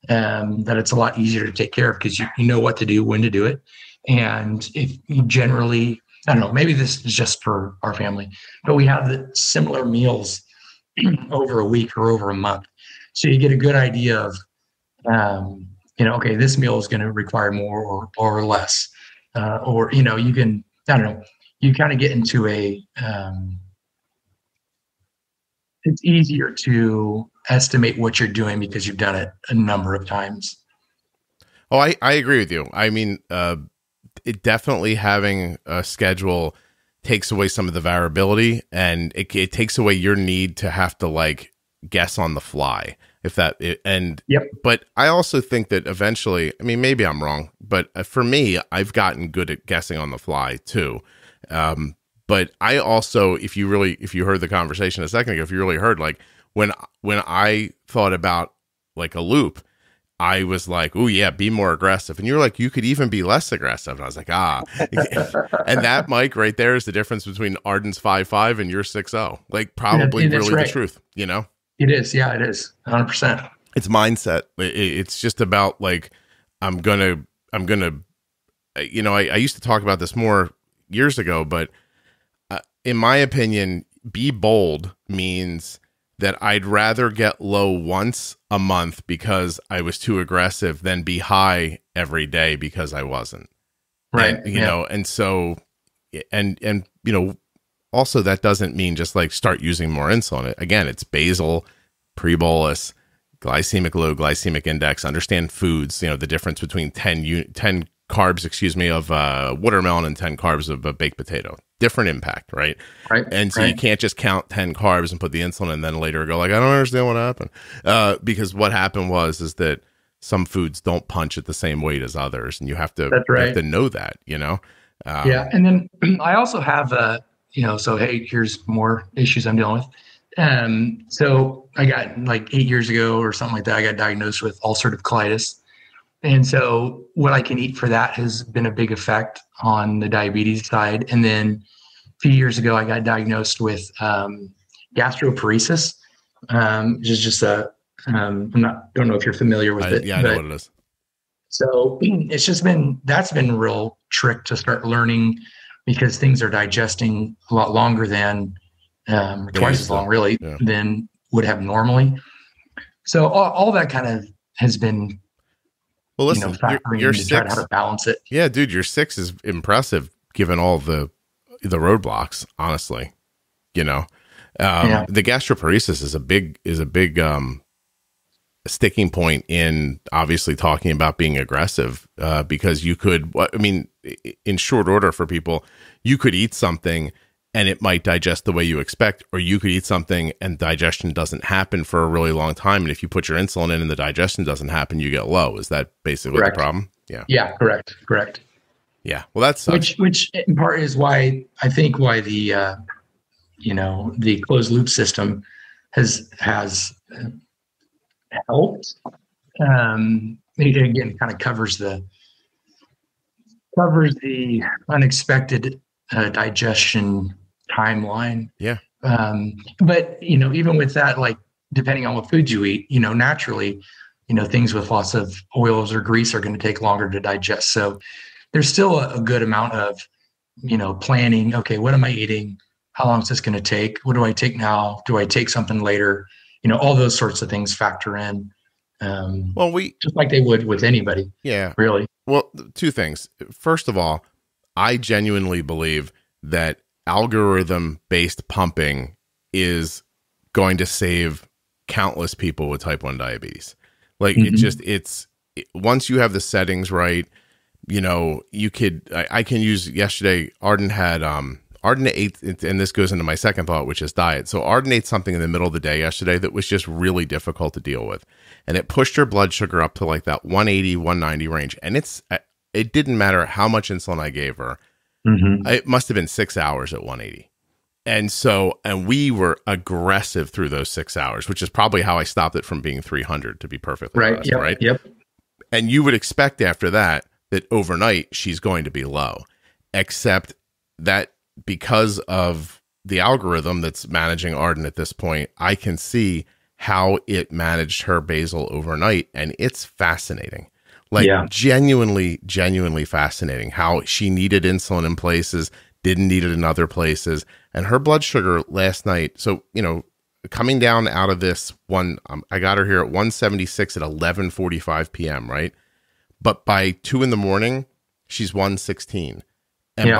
that it's a lot easier to take care of because you know what to do, when to do it. And if you generally, I don't know, maybe this is just for our family, but we have the similar meals over a week or over a month. So you get a good idea of, okay, this meal is going to require more or less. Or you can, I don't know, you kind of get into it's easier to estimate what you're doing because you've done it a number of times. Oh, I agree with you. I mean, it definitely having a schedule takes away some of the variability, and it takes away your need to have to like guess on the fly. But I also think that eventually, I mean, maybe I'm wrong, but for me, I've gotten good at guessing on the fly too. But I also, if you heard the conversation a second ago, if you really heard, like when I thought about like a loop, I was like, oh yeah, be more aggressive. And you're like, you could even be less aggressive. And I was like, and that, Mike, right there is the difference between Arden's 5.5 and your 6.0. Like probably really the truth, It is. Yeah, it is 100%. It's mindset. It's just about like, I'm gonna, I used to talk about this more years ago, but in my opinion, be bold means that I'd rather get low once a month because I was too aggressive than be high every day because I wasn't. Right. And, and so, and also that doesn't mean just like start using more insulin. Again, it's basal, pre-bolus, glycemic load, glycemic index, understand foods, the difference between 10 carbs, of watermelon and 10 carbs of a baked potato. Different impact, right? Right. And so you can't just count 10 carbs and put the insulin and then later go like, I don't understand what happened. Because what happened is that some foods don't punch at the same weight as others, and you have to, you have to know that, Yeah. And then I also have, so, hey, here's more issues I'm dealing with. So I got like 8 years ago or something like that, I got diagnosed with ulcerative colitis. And so what I can eat for that has been a big effect on the diabetes side. And then a few years ago, I got diagnosed with gastroparesis, which is just don't know if you're familiar with it. Yeah, I know what it is. So it's just that's been a real trick to start learning because things are digesting a lot longer than twice as long, really, than would have normally. So all that kind of has been, well, listen, factoring your in to try to how to balance it. Yeah, dude, your 6 is impressive given all the roadblocks, honestly. The gastroparesis is a big sticking point in obviously talking about being aggressive, because you could, in short order for people, you could eat something and it might digest the way you expect, or you could eat something and digestion doesn't happen for a really long time. And if you put your insulin in and the digestion doesn't happen, you get low. Is that basically correct. The problem? Yeah. Yeah. Correct. Yeah. Well, that's which in part is why the the closed loop system has helped. It again kind of covers the unexpected digestion timeline. Yeah. But even with that, like depending on what food you eat, naturally, things with lots of oils or grease are going to take longer to digest. So there's still a good amount of, planning. Okay, what am I eating? How long is this going to take? What do I take now? Do I take something later? All those sorts of things factor in. Just like they would with anybody. Yeah. Really. Well, two things. First of all, I genuinely believe that algorithm-based pumping is going to save countless people with type 1 diabetes. Like once you have the settings right, you could, I can use yesterday, Arden ate, and this goes into my second thought, which is diet. So Arden ate something in the middle of the day yesterday that was just really difficult to deal with. And it pushed her blood sugar up to like that 180, 190 range. And it didn't matter how much insulin I gave her. It must have been 6 hours at 180. And we were aggressive through those 6 hours, which is probably how I stopped it from being 300, to be perfectly honest, right? Yep. And you would expect after that overnight she's going to be low, except that because of the algorithm that's managing Arden at this point, I can see how it managed her basal overnight. And it's fascinating. Genuinely fascinating how she needed insulin in places, didn't need it in other places. And her blood sugar last night. So, coming down out of this one, I got her here at 176 at 11:45 PM. Right. But by 2 a.m, she's 116. And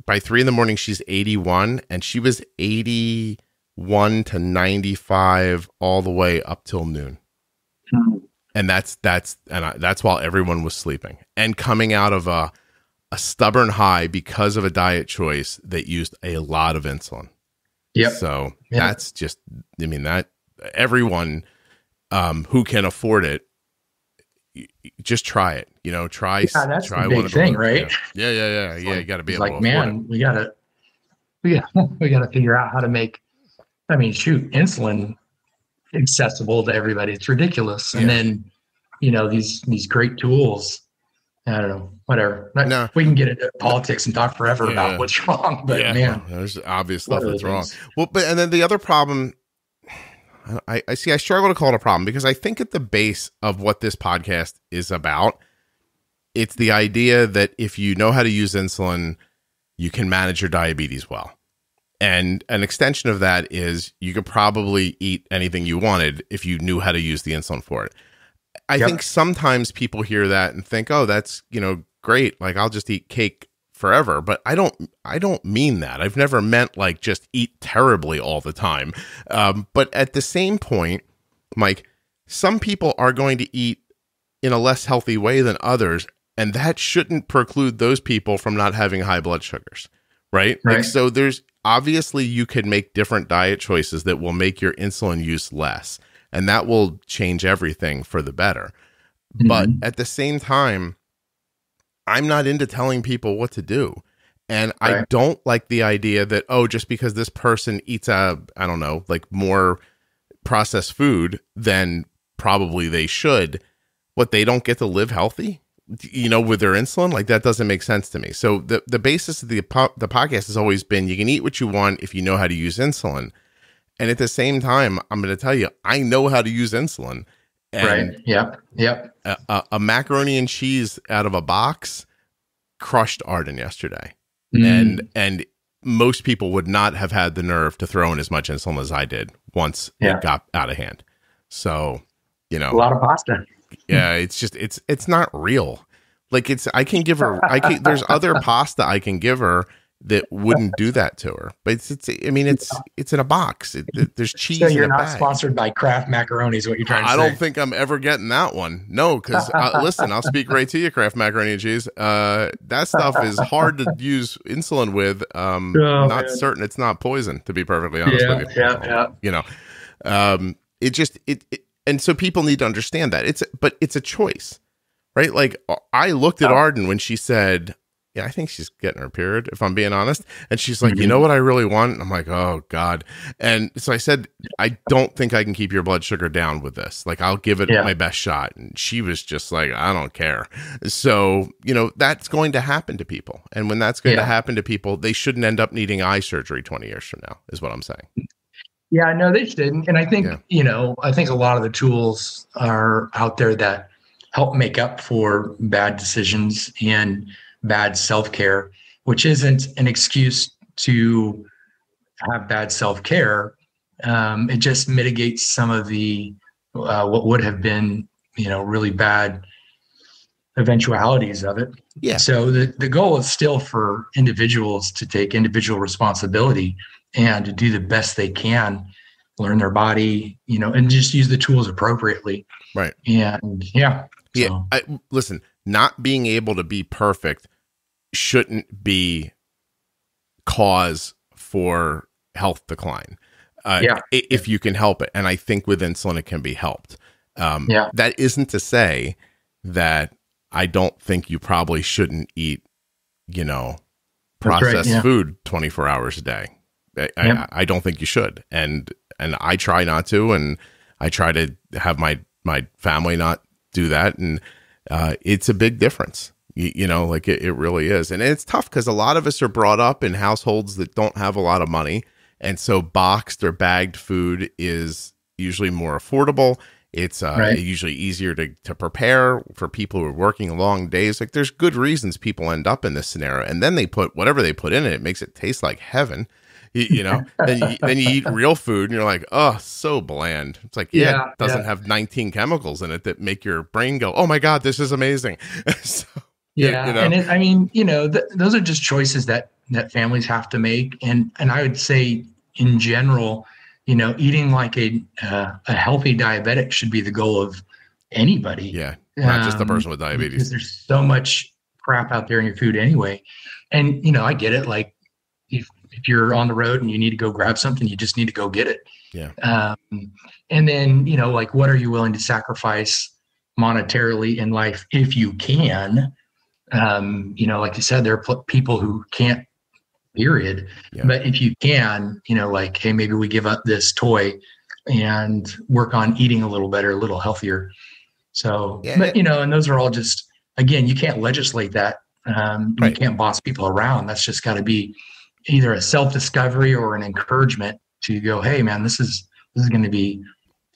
by 3 a.m, she's 81, and she was 81 to 95 all the way up till noon. And that's while everyone was sleeping and coming out of a stubborn high because of a diet choice that used a lot of insulin. Yep. So that's just, that everyone who can afford it, just try it. That's the big thing, right? Yeah. You got to be able to afford it. we got to figure out how to make. Insulin accessible to everybody. It's ridiculous. And then, these great tools. I don't know, whatever. No. We can get into politics and talk forever about what's wrong, but there's obvious stuff that's wrong. Well, and then the other problem. I struggle to call it a problem because I think at the base of what this podcast is about, it's the idea that if you know how to use insulin, you can manage your diabetes well. And an extension of that is you could probably eat anything you wanted if you knew how to use the insulin for it. I think sometimes people hear that and think, oh, that's, great. Like I'll just eat cake forever, but I don't mean that. I've never meant like just eat terribly all the time. But at the same point, Mike, some people are going to eat in a less healthy way than others, and that shouldn't preclude those people from not having high blood sugars, right? Like, so there's obviously you could make different diet choices that will make your insulin use less, and that will change everything for the better. But at the same time, I'm not into telling people what to do. And I don't like the idea that, just because this person eats more processed food than probably they should, they don't get to live healthy, with their insulin. Like that doesn't make sense to me. So the basis of the podcast has always been, you can eat what you want if you know how to use insulin. And at the same time, I'm going to tell you, I know how to use insulin. And Yep. A macaroni and cheese out of a box crushed Arden yesterday. And most people would not have had the nerve to throw in as much insulin as I did once it got out of hand. So, a lot of pasta. Yeah, it's just it's not real. Like I can give her there's other pasta I can give her that wouldn't do that to her. But it's in a box. There's cheese in a bag. So you're not sponsored by Kraft Macaroni is what you're trying to say. I don't think I'm ever getting that one. No, because listen, I'll speak right to you, Kraft Macaroni and Cheese. That stuff is hard to use insulin with. Not certain it's not poison, to be perfectly honest with you. And so people need to understand that. It's a choice, right? Like I looked at Arden when she said, I think she's getting her period, if I'm being honest. And she's like, you know what I really want? And I'm like, oh God. And so I said, I don't think I can keep your blood sugar down with this. Like I'll give it my best shot. And she was just like, I don't care. So, that's going to happen to people. And when that's going to happen to people, they shouldn't end up needing eye surgery 20 years from now, is what I'm saying. Yeah, no, they shouldn't. And I think, I think a lot of the tools are out there that help make up for bad decisions and bad self-care, which isn't an excuse to have bad self-care. It just mitigates some of the what would have been, really bad eventualities of it. Yeah. So the goal is still for individuals to take individual responsibility and to do the best they can, learn their body, and just use the tools appropriately. Right. And So. Listen, not being able to be perfect shouldn't be cause for health decline. If you can help it. And I think with insulin, it can be helped. That isn't to say that I don't think you probably shouldn't eat, processed food 24 hours a day. I don't think you should. And I try not to, and I try to have my family not do that. And it's a big difference. It really is. And it's tough because a lot of us are brought up in households that don't have a lot of money. And so boxed or bagged food is usually more affordable. It's usually easier to prepare for people who are working long days. Like there's good reasons people end up in this scenario. And then they put whatever they put in it makes it taste like heaven. Then you eat real food and you're like, oh, so bland. It's like, it doesn't have 19 chemicals in it that make your brain go, oh my God, this is amazing. So, and those are just choices that families have to make. And I would say in general, eating like a healthy diabetic should be the goal of anybody. Yeah. Not just the person with diabetes. Because there's so much crap out there in your food anyway. And, I get it. Like if you're on the road and you need to go grab something, you just need to go get it. Yeah. And then, like, what are you willing to sacrifice monetarily in life if you can? Like you said, there are people who can't, period. Yeah. But if you can, like, hey, maybe we give up this toy and work on eating a little better, a little healthier. So, but, and those are all just, again, you can't legislate that. You can't boss people around. That's just got to be either a self-discovery or an encouragement to go, hey, man, this is going to be,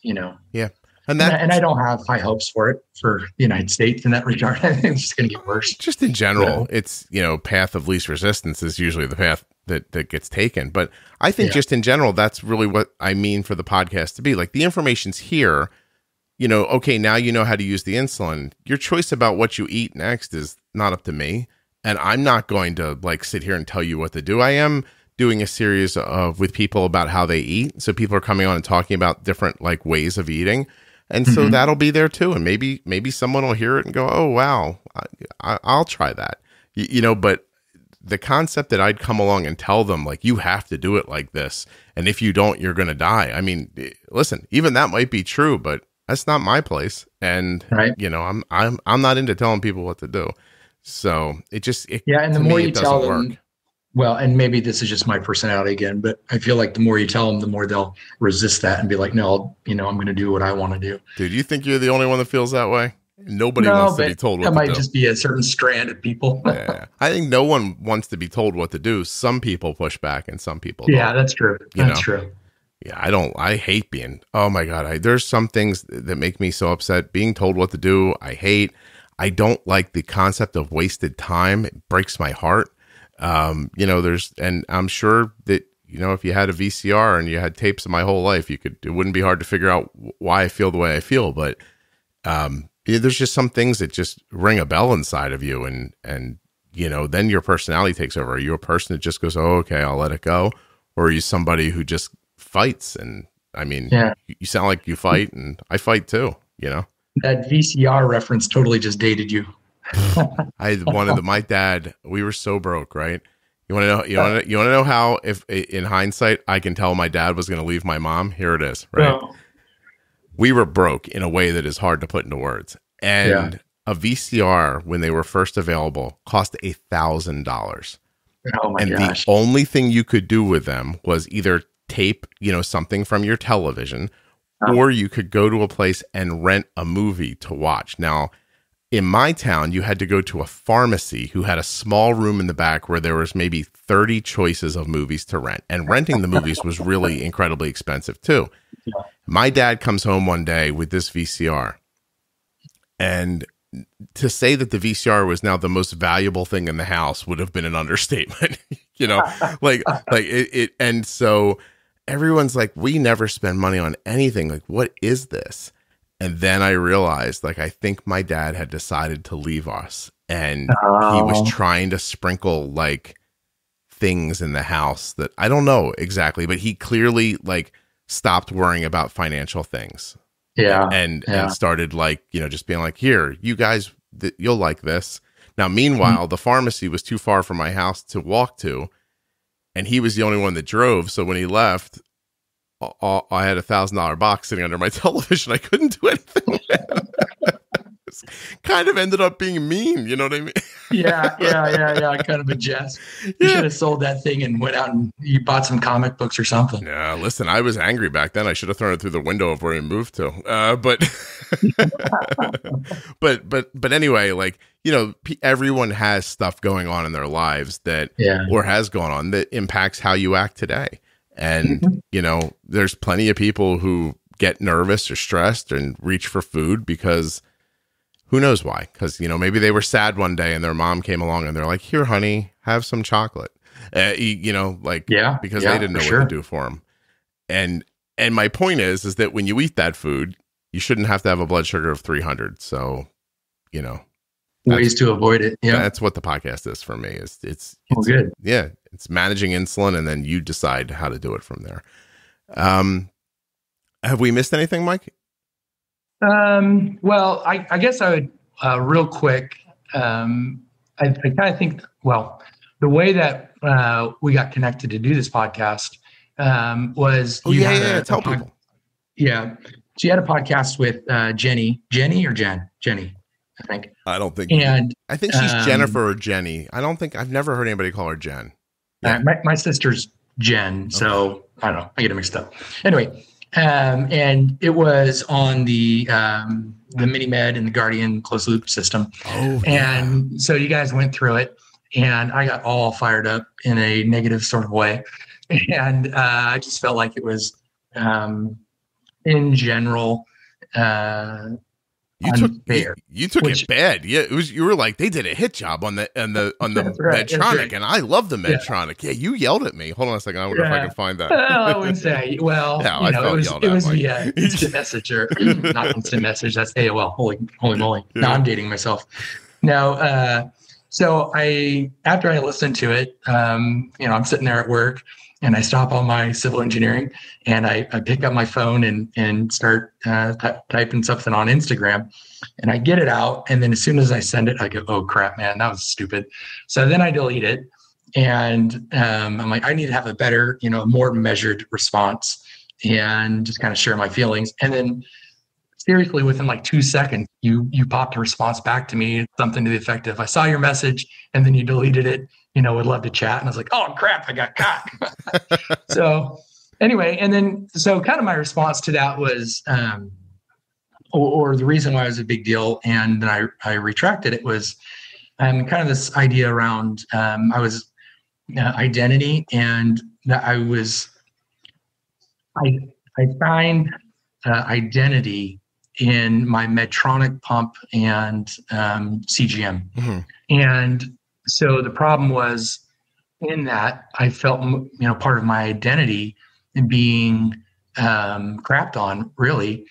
Yeah. And I don't have high hopes for it for the United States in that regard. I think it's just going to get worse. Just in general, it's, path of least resistance is usually the path that gets taken. But I think just in general, that's really what I mean for the podcast to be. Like the information's here, okay, now you know how to use the insulin. Your choice about what you eat next is not up to me. And I'm not going to sit here and tell you what to do. I am doing a series with people about how they eat. So people are coming on and talking about different ways of eating. And so that'll be there too. And maybe someone will hear it and go, oh, wow, I'll try that. But the concept that I'd come along and tell them, you have to do it like this. And if you don't, you're going to die. I mean, listen, even that might be true, but that's not my place. And, I'm not into telling people what to do. So and the more you tell them, well, and maybe this is just my personality again, but I feel like the more you tell them, the more they'll resist that and be like, no, I'm going to do what I want to do. Dude, you think you're the only one that feels that way? Nobody wants to be told what to do. That might just be a certain strand of people. Yeah. I think no one wants to be told what to do. Some people push back and some people don't. Yeah, that's true. That's true. Yeah, I hate being, oh my God, there's some things that make me so upset. Being told what to do, I hate. I don't like the concept of wasted time. It breaks my heart. and I'm sure that, if you had a VCR and you had tapes of my whole life, it wouldn't be hard to figure out why I feel the way I feel. But there's just some things that just ring a bell inside of you, and then your personality takes over. Are you a person that just goes, oh, okay, I'll let it go? Or are you somebody who just fights? And I mean, you sound like you fight, and I fight too, That VCR reference totally just dated you. My dad, we were so broke, right? You want to know, you want to know how, if in hindsight, I can tell my dad was going to leave my mom? Here it is, right? Oh. We were broke in a way that is hard to put into words. And a VCR, when they were first available, cost $1,000. Oh my gosh. The only thing you could do with them was either tape, something from your television, or you could go to a place and rent a movie to watch. Now, in my town, you had to go to a pharmacy who had a small room in the back where there was maybe 30 choices of movies to rent. And renting the movies was really incredibly expensive too. Yeah. My dad comes home one day with this VCR. And to say that the VCR was now the most valuable thing in the house would have been an understatement, and so everyone's like, we never spend money on anything. Like, what is this? And then I realized, I think my dad had decided to leave us, and he was trying to sprinkle things in the house that I don't know exactly, but he clearly stopped worrying about financial things. Yeah. And started just being like, here, you guys, you'll like this. Now, meanwhile, the pharmacy was too far from my house to walk to, and he was the only one that drove. So when he left, I had $1,000 box sitting under my television. I couldn't do anything with it. Kind of ended up being mean. You know what I mean? Yeah. Kind of a jest. You should have sold that thing and went out and you bought some comic books or something. Yeah, listen, I was angry back then. I should have thrown it through the window of where he moved to. But anyway, everyone has stuff going on in their lives that, or has gone on, that impacts how you act today. And, there's plenty of people who get nervous or stressed and reach for food because who knows why? Because, maybe they were sad one day and their mom came along and they're like, here, honey, have some chocolate, because they didn't know what to do for them. And my point is that when you eat that food, you shouldn't have to have a blood sugar of 300. So, ways to avoid it. Yeah. That's what the podcast is for me. It's good. Yeah. It's managing insulin, and then you decide how to do it from there. Have we missed anything, Mike? Well, I guess I would, real quick. I kind of think, the way that, we got connected to do this podcast, was, tell people. Yeah. So you had a podcast with, Jenny, I think. I don't think, and I think she's Jennifer or Jenny. I've never heard anybody call her Jen. Yeah. My sister's Jen. So I don't know. I get it mixed up. Anyway. And it was on the Mini Med and the Guardian closed loop system. Oh, and so you guys went through it, and I got all fired up in a negative sort of way. And I just felt like it was, in general, You took it bad. Yeah, you were like, they did a hit job on the right, Medtronic, and I love the Medtronic. Yeah, you yelled at me. Hold on a second. I wonder if I can find that. I would say, it was the instant message, or not instant message. That's AOL. Holy moly! Yeah. Now I'm dating myself. Now, so after I listened to it, I'm sitting there at work. And I stop on my civil engineering, and I pick up my phone and start typing something on Instagram, and I get it out. And then as soon as I send it, I go, oh crap, man, that was stupid. So then I delete it, and I'm like, I need to have a better, more measured response, and just kind of share my feelings. And then seriously, within 2 seconds, you popped a response back to me, something to the effect of, I saw your message, and then you deleted it. Would love to chat. And I was like, oh crap, I got caught. So anyway, and then, so kind of my response to that was, or the reason why it was a big deal, and then I retracted it, was kind of this idea around, I was identity, and that I find identity in my Medtronic pump and CGM. Mm-hmm. And so the problem was, in that I felt, part of my identity being crapped on, really,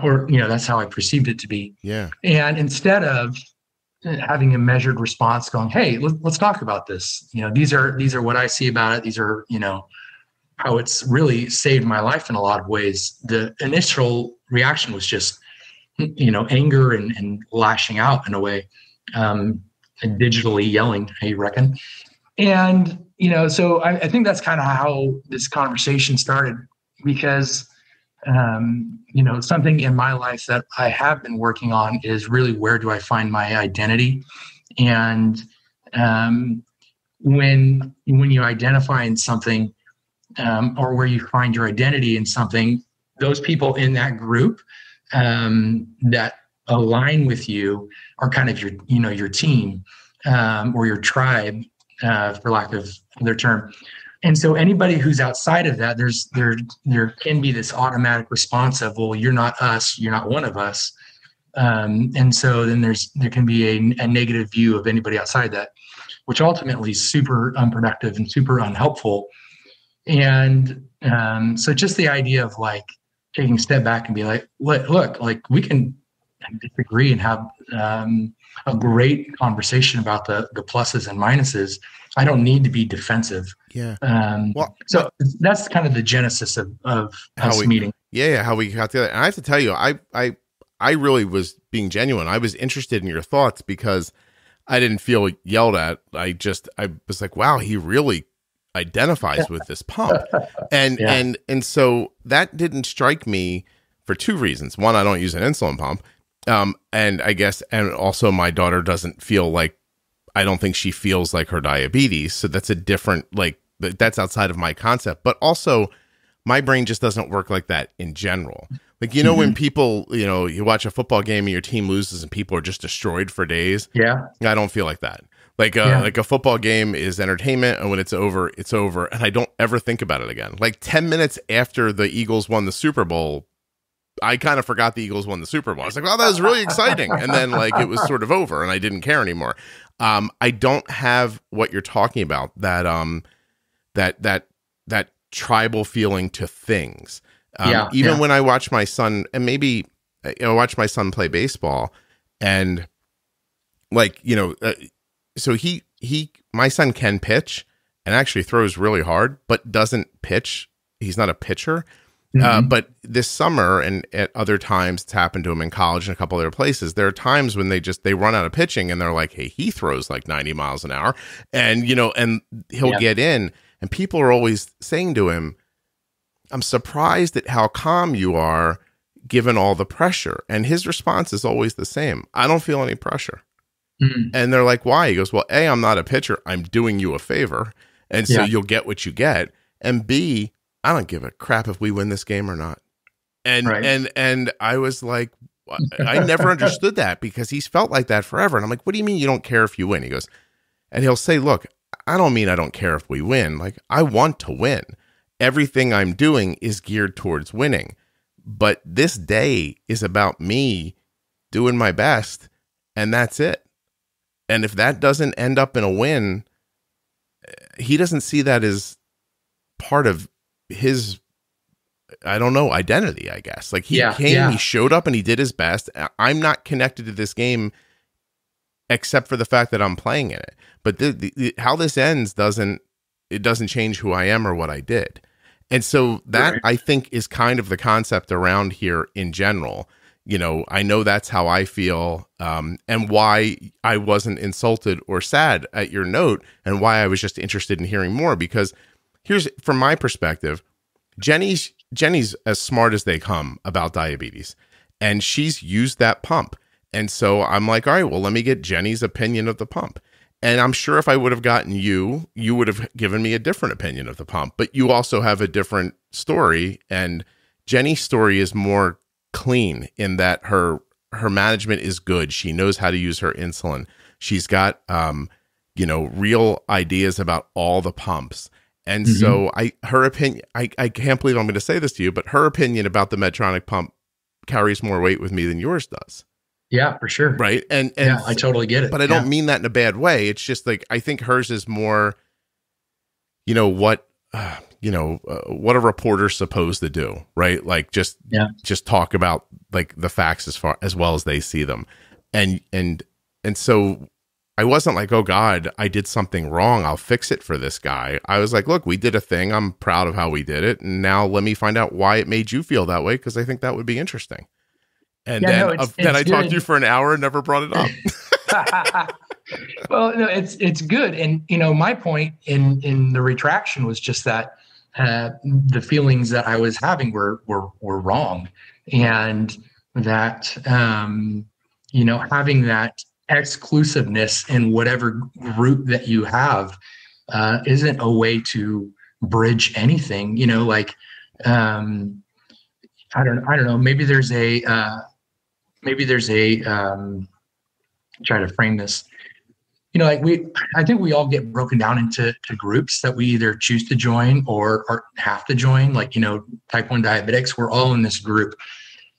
or that's how I perceived it to be. Yeah. And instead of having a measured response, going, "Hey, let's talk about this. These are what I see about it. These are how it's really saved my life in a lot of ways." The initial reaction was just anger and lashing out in a way, and digitally yelling, "Hey, you reckon?" And, so I think that's kind of how this conversation started, because, something in my life that I have been working on is really, where do I find my identity? And when you identify in something, or where you find your identity in something, those people in that group that align with you are kind of your team, or your tribe, for lack of another term. And so anybody who's outside of that, there can be this automatic response of, well, you're not us, you're not one of us. And so then there can be a negative view of anybody outside that, which ultimately is super unproductive and super unhelpful. And so just the idea of like taking a step back and be like, look, like, we can disagree and have a great conversation about the pluses and minuses. I don't need to be defensive. Yeah. So that's kind of the genesis of us meeting. Yeah. How we got together. And I have to tell you, I really was being genuine. I was interested in your thoughts because I didn't feel yelled at. I was like, wow, he really identifies with this pump. And, Yeah. and so that didn't strike me for two reasons. One, I don't use an insulin pump. And I guess, and also my daughter doesn't feel like, I don't think she feels like her diabetes. So that's a different, like, that's outside of my concept. But also, my brain just doesn't work like that in general. Like, when people, you watch a football game and your team loses and people are just destroyed for days. Yeah. I don't feel like that. Like a football game is entertainment, and when it's over, it's over. And I don't ever think about it again. Like 10 minutes after the Eagles won the Super Bowl, I kind of forgot the Eagles won the Super Bowl. I was like, wow, that was really exciting. And then like it was sort of over and I didn't care anymore. I don't have what you're talking about, that tribal feeling to things. Even when I watch my son, and maybe I watch my son play baseball, and like, so my son can pitch and actually throws really hard, but doesn't pitch. He's not a pitcher. But this summer and at other times, it's happened to him in college and a couple other places. There are times when they run out of pitching and they're like, hey, he throws like 90 miles an hour, and, and he'll get in, and people are always saying to him, I'm surprised at how calm you are given all the pressure. And his response is always the same. I don't feel any pressure. And they're like, why? He goes, well, A, I'm not a pitcher. I'm doing you a favor. And so you'll get what you get. And B, I don't give a crap if we win this game or not. And and I was like, I never understood that, because he's felt like that forever. And I'm like, what do you mean you don't care if you win? He goes, and he'll say, look, I don't mean I don't care if we win. Like, I want to win. Everything I'm doing is geared towards winning. But this day is about me doing my best, and that's it. And if that doesn't end up in a win, he doesn't see that as part of his, I don't know, identity, I guess. Like, he he showed up and he did his best. I'm not connected to this game except for the fact that I'm playing in it. But how this ends doesn't change who I am or what I did. And so that, I think, is kind of the concept around here in general. I know that's how I feel, and why I wasn't insulted or sad at your note, and why I was just interested in hearing more. Because here's, from my perspective, Jenny's as smart as they come about diabetes, and she's used that pump. And so I'm like, all right, well, let me get Jenny's opinion of the pump. And I'm sure if I would have gotten you would have given me a different opinion of the pump, but you also have a different story. And Jenny's story is more clean in that her management is good. She knows how to use her insulin. She's got, real ideas about all the pumps. And so her opinion, I can't believe I'm going to say this to you, but her opinion about the Medtronic pump carries more weight with me than yours does. Yeah, for sure. Right. And I totally get it. But I don't mean that in a bad way. It's just like, I think hers is more what, what a reporter's supposed to do, right? Like just talk about like the facts as well as they see them. And so I wasn't like, oh God, I did something wrong, I'll fix it for this guy. I was like, look, we did a thing. I'm proud of how we did it. And now let me find out why it made you feel that way, because I think that would be interesting. And then I talked to you for an hour and never brought it up. Well, no, it's good. And, my point in the retraction was just that the feelings that I was having were wrong. And that, having that exclusiveness in whatever group that you have isn't a way to bridge anything, I don't know, maybe there's a try to frame this, I think we all get broken down into groups that we either choose to join or have to join. Like, type 1 diabetics, we're all in this group,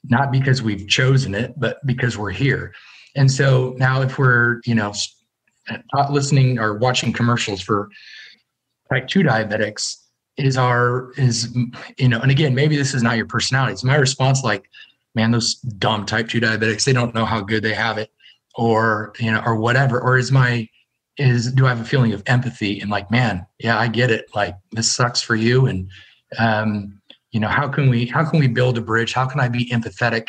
not because we've chosen it, but because we're here. And so now if we're, listening or watching commercials for type 2 diabetics and again, maybe this is not your personality. It's my response, like, man, those dumb type 2 diabetics, they don't know how good they have it, or whatever. Or do I have a feeling of empathy and like, man, yeah, I get it. Like, this sucks for you. And, how can we build a bridge? How can I be empathetic?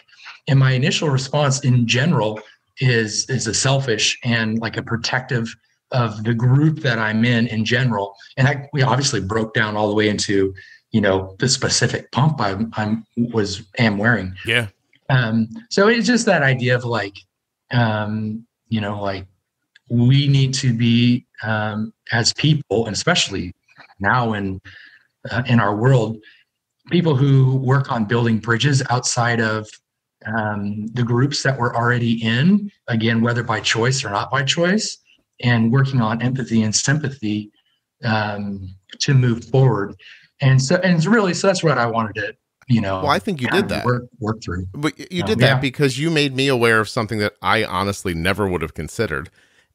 And my initial response in general is a selfish and like a protective of the group that I'm in general. And we obviously broke down all the way into, the specific pump I am wearing. Yeah. So it's just that idea of like, like we need to be, as people, and especially now in our world, people who work on building bridges outside of the groups that we're already in, again, whether by choice or not by choice, and working on empathy and sympathy to move forward. And really, that's what I wanted to, well, I think you did that. Work through. But you did that because you made me aware of something that I honestly never would have considered.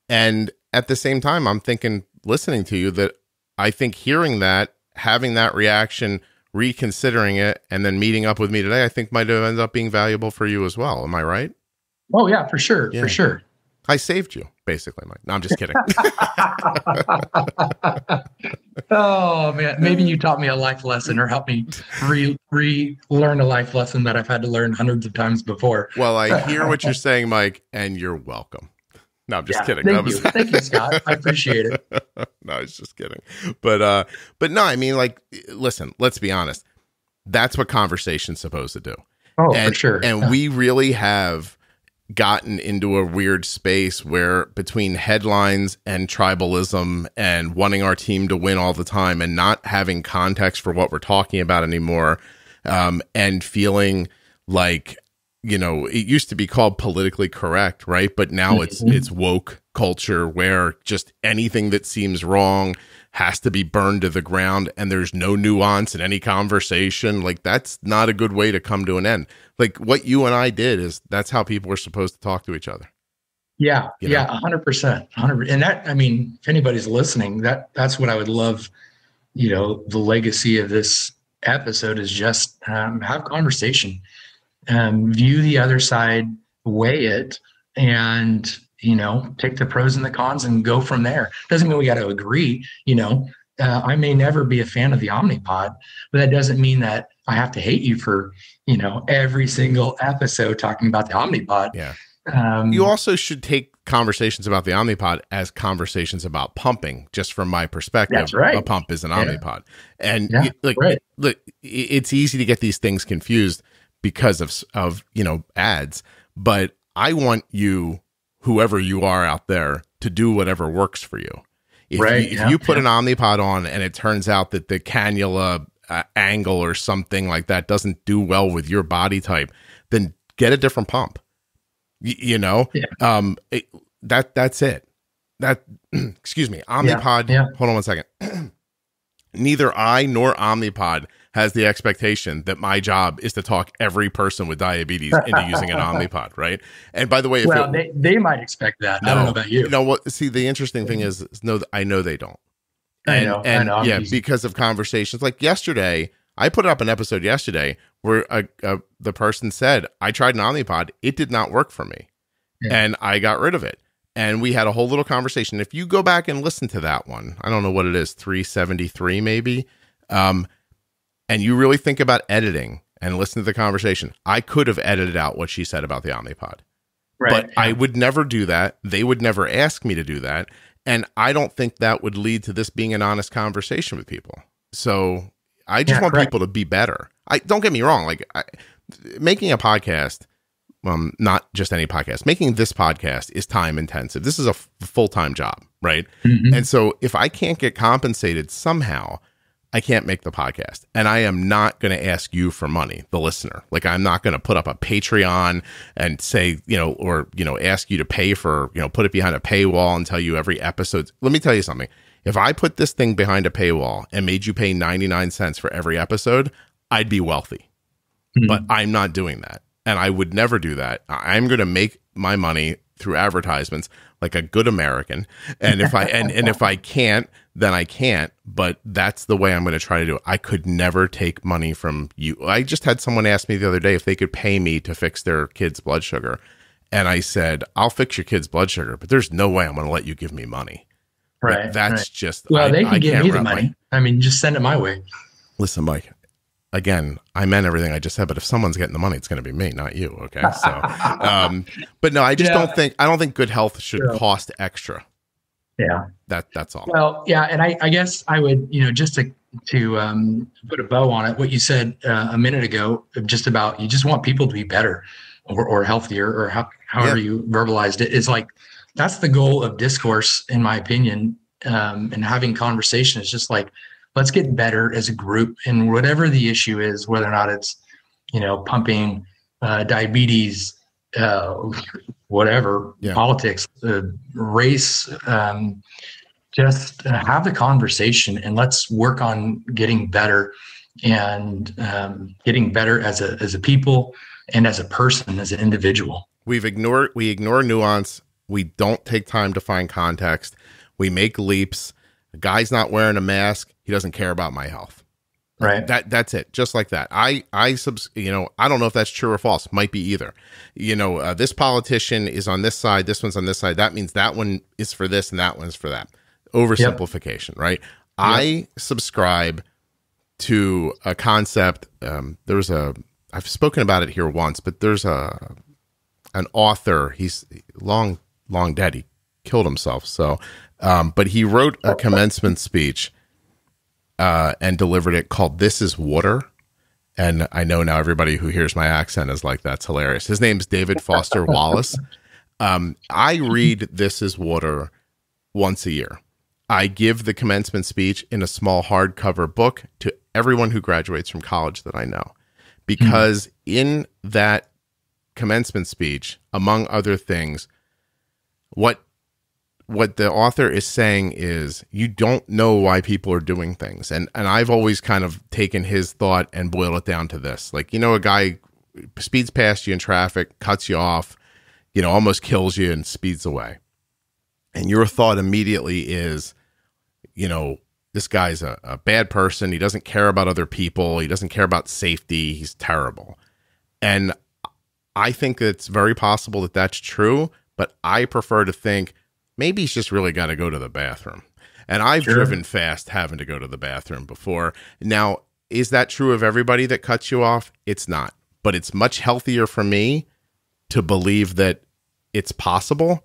And at the same time, I'm thinking, listening to you, that I think hearing that, having that reaction, reconsidering it, and then meeting up with me today, I think might have ended up being valuable for you as well. Am I right? Oh yeah, for sure. Yeah. For sure. I saved you, basically, Mike. No, I'm just kidding. Oh man, maybe you taught me a life lesson or helped me relearn a life lesson that I've had to learn hundreds of times before. Well, I hear what you're saying, Mike, and you're welcome. No, I'm just kidding. Thank you, Scott. I appreciate it. No, I was just kidding. But no, I mean, like, listen, let's be honest. That's what conversation's supposed to do. Oh, for sure. And we really have gotten into a weird space where between headlines and tribalism and wanting our team to win all the time and not having context for what we're talking about anymore, and feeling like, it used to be called politically correct, right? But now it's woke culture where just anything that seems wrong has to be burned to the ground, and there's no nuance in any conversation. Like, that's not a good way to come to an end. Like, what you and I did that's how people are supposed to talk to each other. Yeah. 100%. 100%. And that, I mean, if anybody's listening, that's what I would love, the legacy of this episode is just have conversation, view the other side, weigh it, and take the pros and the cons and go from there. Doesn't mean we got to agree. I may never be a fan of the Omnipod, but that doesn't mean that I have to hate you for, every single episode talking about the Omnipod. Yeah. You also should take conversations about the Omnipod as conversations about pumping, just from my perspective. That's right. A pump is an Omnipod. And right. Look, it's easy to get these things confused because of ads, but I want you, whoever you are out there, to do whatever works for you. If you put an Omnipod on and it turns out that the cannula angle or something like that doesn't do well with your body type, then get a different pump. That's it. Excuse me, Omnipod. Yeah. Hold on one second. Neither I nor Omnipod has the expectation that my job is to talk every person with diabetes into using an Omnipod, right? And by the way, they might expect that. I don't know about you. See, the interesting thing is, no, I know they don't. I know. I'm Yeah, easy. because of conversations like yesterday, I put up an episode yesterday where the person said, I tried an Omnipod. It did not work for me. Yeah. And I got rid of it. And we had a whole little conversation. If you go back and listen to that one, I don't know what it is, 373 maybe. And you really think about editing and listen to the conversation. I could have edited out what she said about the Omnipod. Right. But I would never do that. They would never ask me to do that. And I don't think that would lead to this being an honest conversation with people. So I just want people to be better. Don't get me wrong. Like making a podcast, not just any podcast, making this podcast is time intensive. This is a full-time job, right? Mm-hmm. And so if I can't get compensated somehow, I can't make the podcast. And I am not going to ask you for money, the listener. Like I'm not going to put up a Patreon and say, ask you to pay for, put it behind a paywall and tell you every episode. Let me tell you something. If I put this thing behind a paywall and made you pay 99 cents for every episode, I'd be wealthy. Mm-hmm. But I'm not doing that. And I would never do that. I'm going to make my money through advertisements like a good American. And if I and if I can't, then I can't. But that's the way I'm going to try to do it. I could never take money from you. I just had someone ask me the other day if they could pay me to fix their kid's blood sugar. And I said, I'll fix your kid's blood sugar, but there's no way I'm going to let you give me money. Right. Like, that's just, well, they can give me the money. I mean, just send it my way. Listen, Mike, again, I meant everything I just said, but if someone's getting the money, it's going to be me, not you. Okay. So, but no, I just don't think good health should cost extra. Yeah. That's all. Well, yeah. And I guess I would, just to put a bow on it, what you said a minute ago, just about, you just want people to be better or healthier or however you verbalized it. It's like, that's the goal of discourse, in my opinion, and having conversation is just like, let's get better as a group in whatever the issue is, whether or not it's, pumping, diabetes, whatever, politics, race, just have the conversation and let's work on getting better and getting better as a people and as a person, as an individual. We ignore nuance. We don't take time to find context. We make leaps. The guy's not wearing a mask. He doesn't care about my health. Right. That's it. Just like that. I don't know if that's true or false. Might be either. This politician is on this side. This one's on this side. That means that one is for this and that one's for that. Oversimplification, right? Yep. I subscribe to a concept. I've spoken about it here once, but there's an author. He's long dead. He killed himself. So, but he wrote a commencement speech and delivered it called "This Is Water." And I know now everybody who hears my accent is like, that's hilarious. His name's David Foster Wallace. I read "This Is Water" once a year. I give the commencement speech in a small hardcover book to everyone who graduates from college that I know. Because in that commencement speech, among other things, what the author is saying is you don't know why people are doing things. And I've always kind of taken his thought and boiled it down to this. Like, a guy speeds past you in traffic, cuts you off, almost kills you and speeds away. And your thought immediately is, this guy's a bad person. He doesn't care about other people. He doesn't care about safety. He's terrible. And I think it's very possible that that's true, but I prefer to think maybe he's just really got to go to the bathroom. And I've driven fast having to go to the bathroom before. Now, is that true of everybody that cuts you off? It's not. But it's much healthier for me to believe that it's possible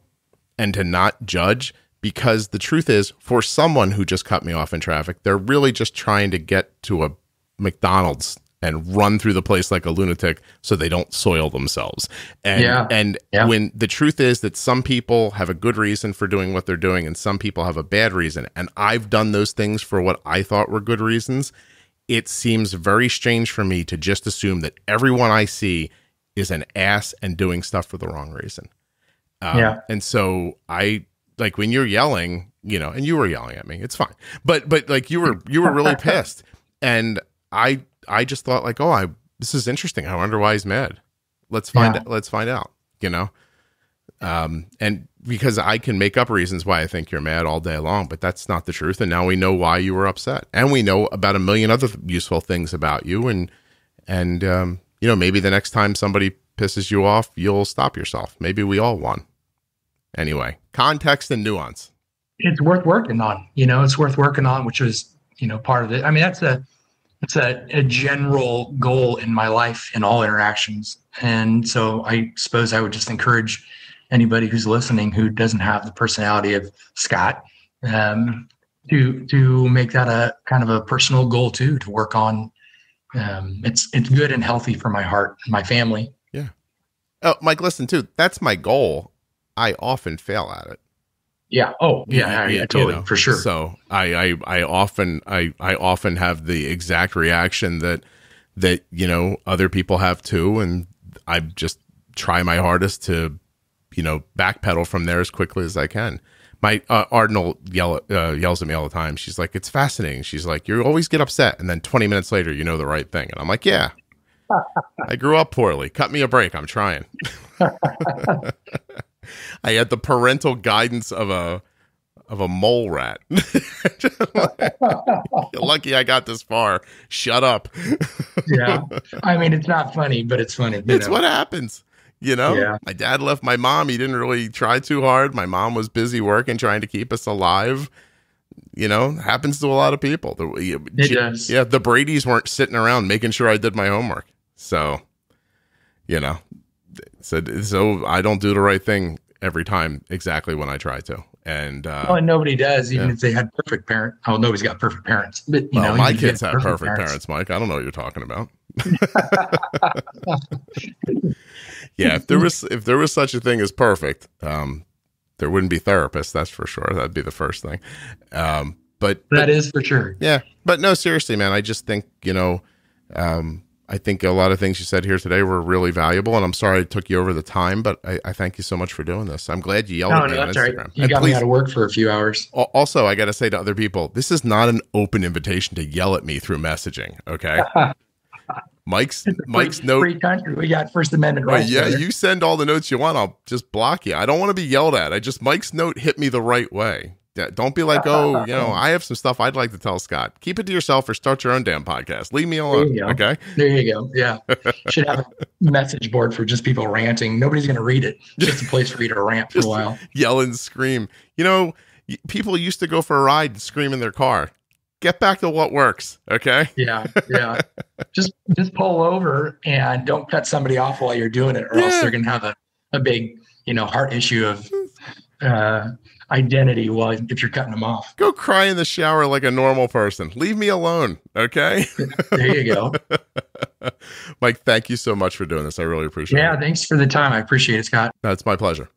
and to not judge, because the truth is, for someone who just cut me off in traffic, they're really just trying to get to a McDonald's and run through the place like a lunatic so they don't soil themselves. And when the truth is that some people have a good reason for doing what they're doing and some people have a bad reason, and I've done those things for what I thought were good reasons, it seems very strange for me to just assume that everyone I see is an ass and doing stuff for the wrong reason. And so like when you're yelling, and you were yelling at me, it's fine. But like you were really pissed. And I just thought like, this is interesting. I wonder why he's mad. Let's find out, And because I can make up reasons why I think you're mad all day long, but that's not the truth. And now we know why you were upset, and we know about a million other useful things about you. And maybe the next time somebody pisses you off, you'll stop yourself. Maybe we all won. Anyway, context and nuance. It's worth working on, it's worth working on, which was, part of it. I mean, that's a general goal in my life in all interactions. And so I suppose I would just encourage anybody who's listening who doesn't have the personality of Scott, to make that a kind of a personal goal too, to work on. It's good and healthy for my heart and my family. Yeah. Oh, Mike, listen too. That's my goal. I often fail at it. Yeah. Oh, yeah. Totally, for sure. So I often have the exact reaction that other people have too, and I just try my hardest to backpedal from there as quickly as I can. My Ardenal yells at me all the time. She's like, "It's fascinating." She's like, "You always get upset, and then 20 minutes later, you know the right thing." And I'm like, "Yeah, I grew up poorly. Cut me a break. I'm trying." I had the parental guidance of a mole rat. You're lucky I got this far. Shut up. Yeah. I mean, it's not funny, but it's funny. It's what happens. Yeah. My dad left my mom. He didn't really try too hard. My mom was busy working, trying to keep us alive. Happens to a lot of people. It does. Yeah. The Bradys weren't sitting around making sure I did my homework. So, so I don't do the right thing every time exactly when I try to. And and nobody does, even if they had perfect parents. Oh, nobody's got perfect parents, but my kids have perfect parents, Mike. I don't know what you're talking about. Yeah, if there was such a thing as perfect, there wouldn't be therapists. That's for sure. That'd be the first thing. But that is for sure. Yeah, but no, seriously, man. I just think I think a lot of things you said here today were really valuable, and I'm sorry I took you over the time, but I thank you so much for doing this. I'm glad you yelled at me on Instagram. Right. You got me out of work for a few hours. Also, I got to say to other people, this is not an open invitation to yell at me through messaging, okay? Mike's note. Free country. We got First Amendment rights. Yeah, you send all the notes you want. I'll just block you. I don't want to be yelled at. Mike's note hit me the right way. Don't be like, I have some stuff I'd like to tell Scott. Keep it to yourself or start your own damn podcast. Leave me alone. Okay. There you go. Yeah. Should have a message board for just people ranting. Nobody's going to read it. Just a place for you to rant for a while. Yell and scream. People used to go for a ride and scream in their car. Get back to what works. Okay. Yeah. Yeah. just pull over and don't cut somebody off while you're doing it, or else they're going to have a big, heart issue of, identity if you're cutting them off. Go cry in the shower like a normal person. Leave me alone, okay? There you go. Mike, thank you so much for doing this. I really appreciate it. Yeah, thanks for the time. I appreciate it, Scott. That's my pleasure.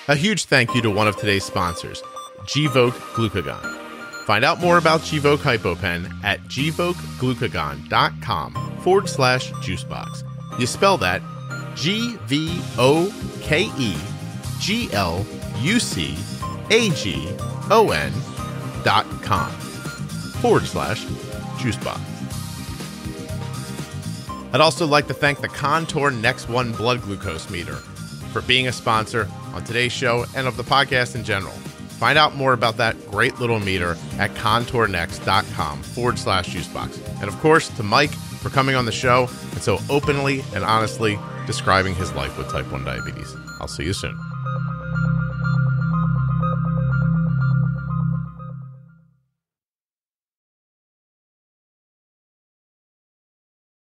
A huge thank you to one of today's sponsors, Gvoke Glucagon. Find out more about Gvoke HypoPen at gvokeGlucagon.com/juicebox. You spell that GVOKEGLUCAGON.com/juicebox. I'd also like to thank the Contour Next One blood glucose meter for being a sponsor on today's show and of the podcast in general. Find out more about that great little meter at contournext.com/juicebox. And of course, to Mike for coming on the show and so openly and honestly describing his life with type 1 diabetes. I'll see you soon.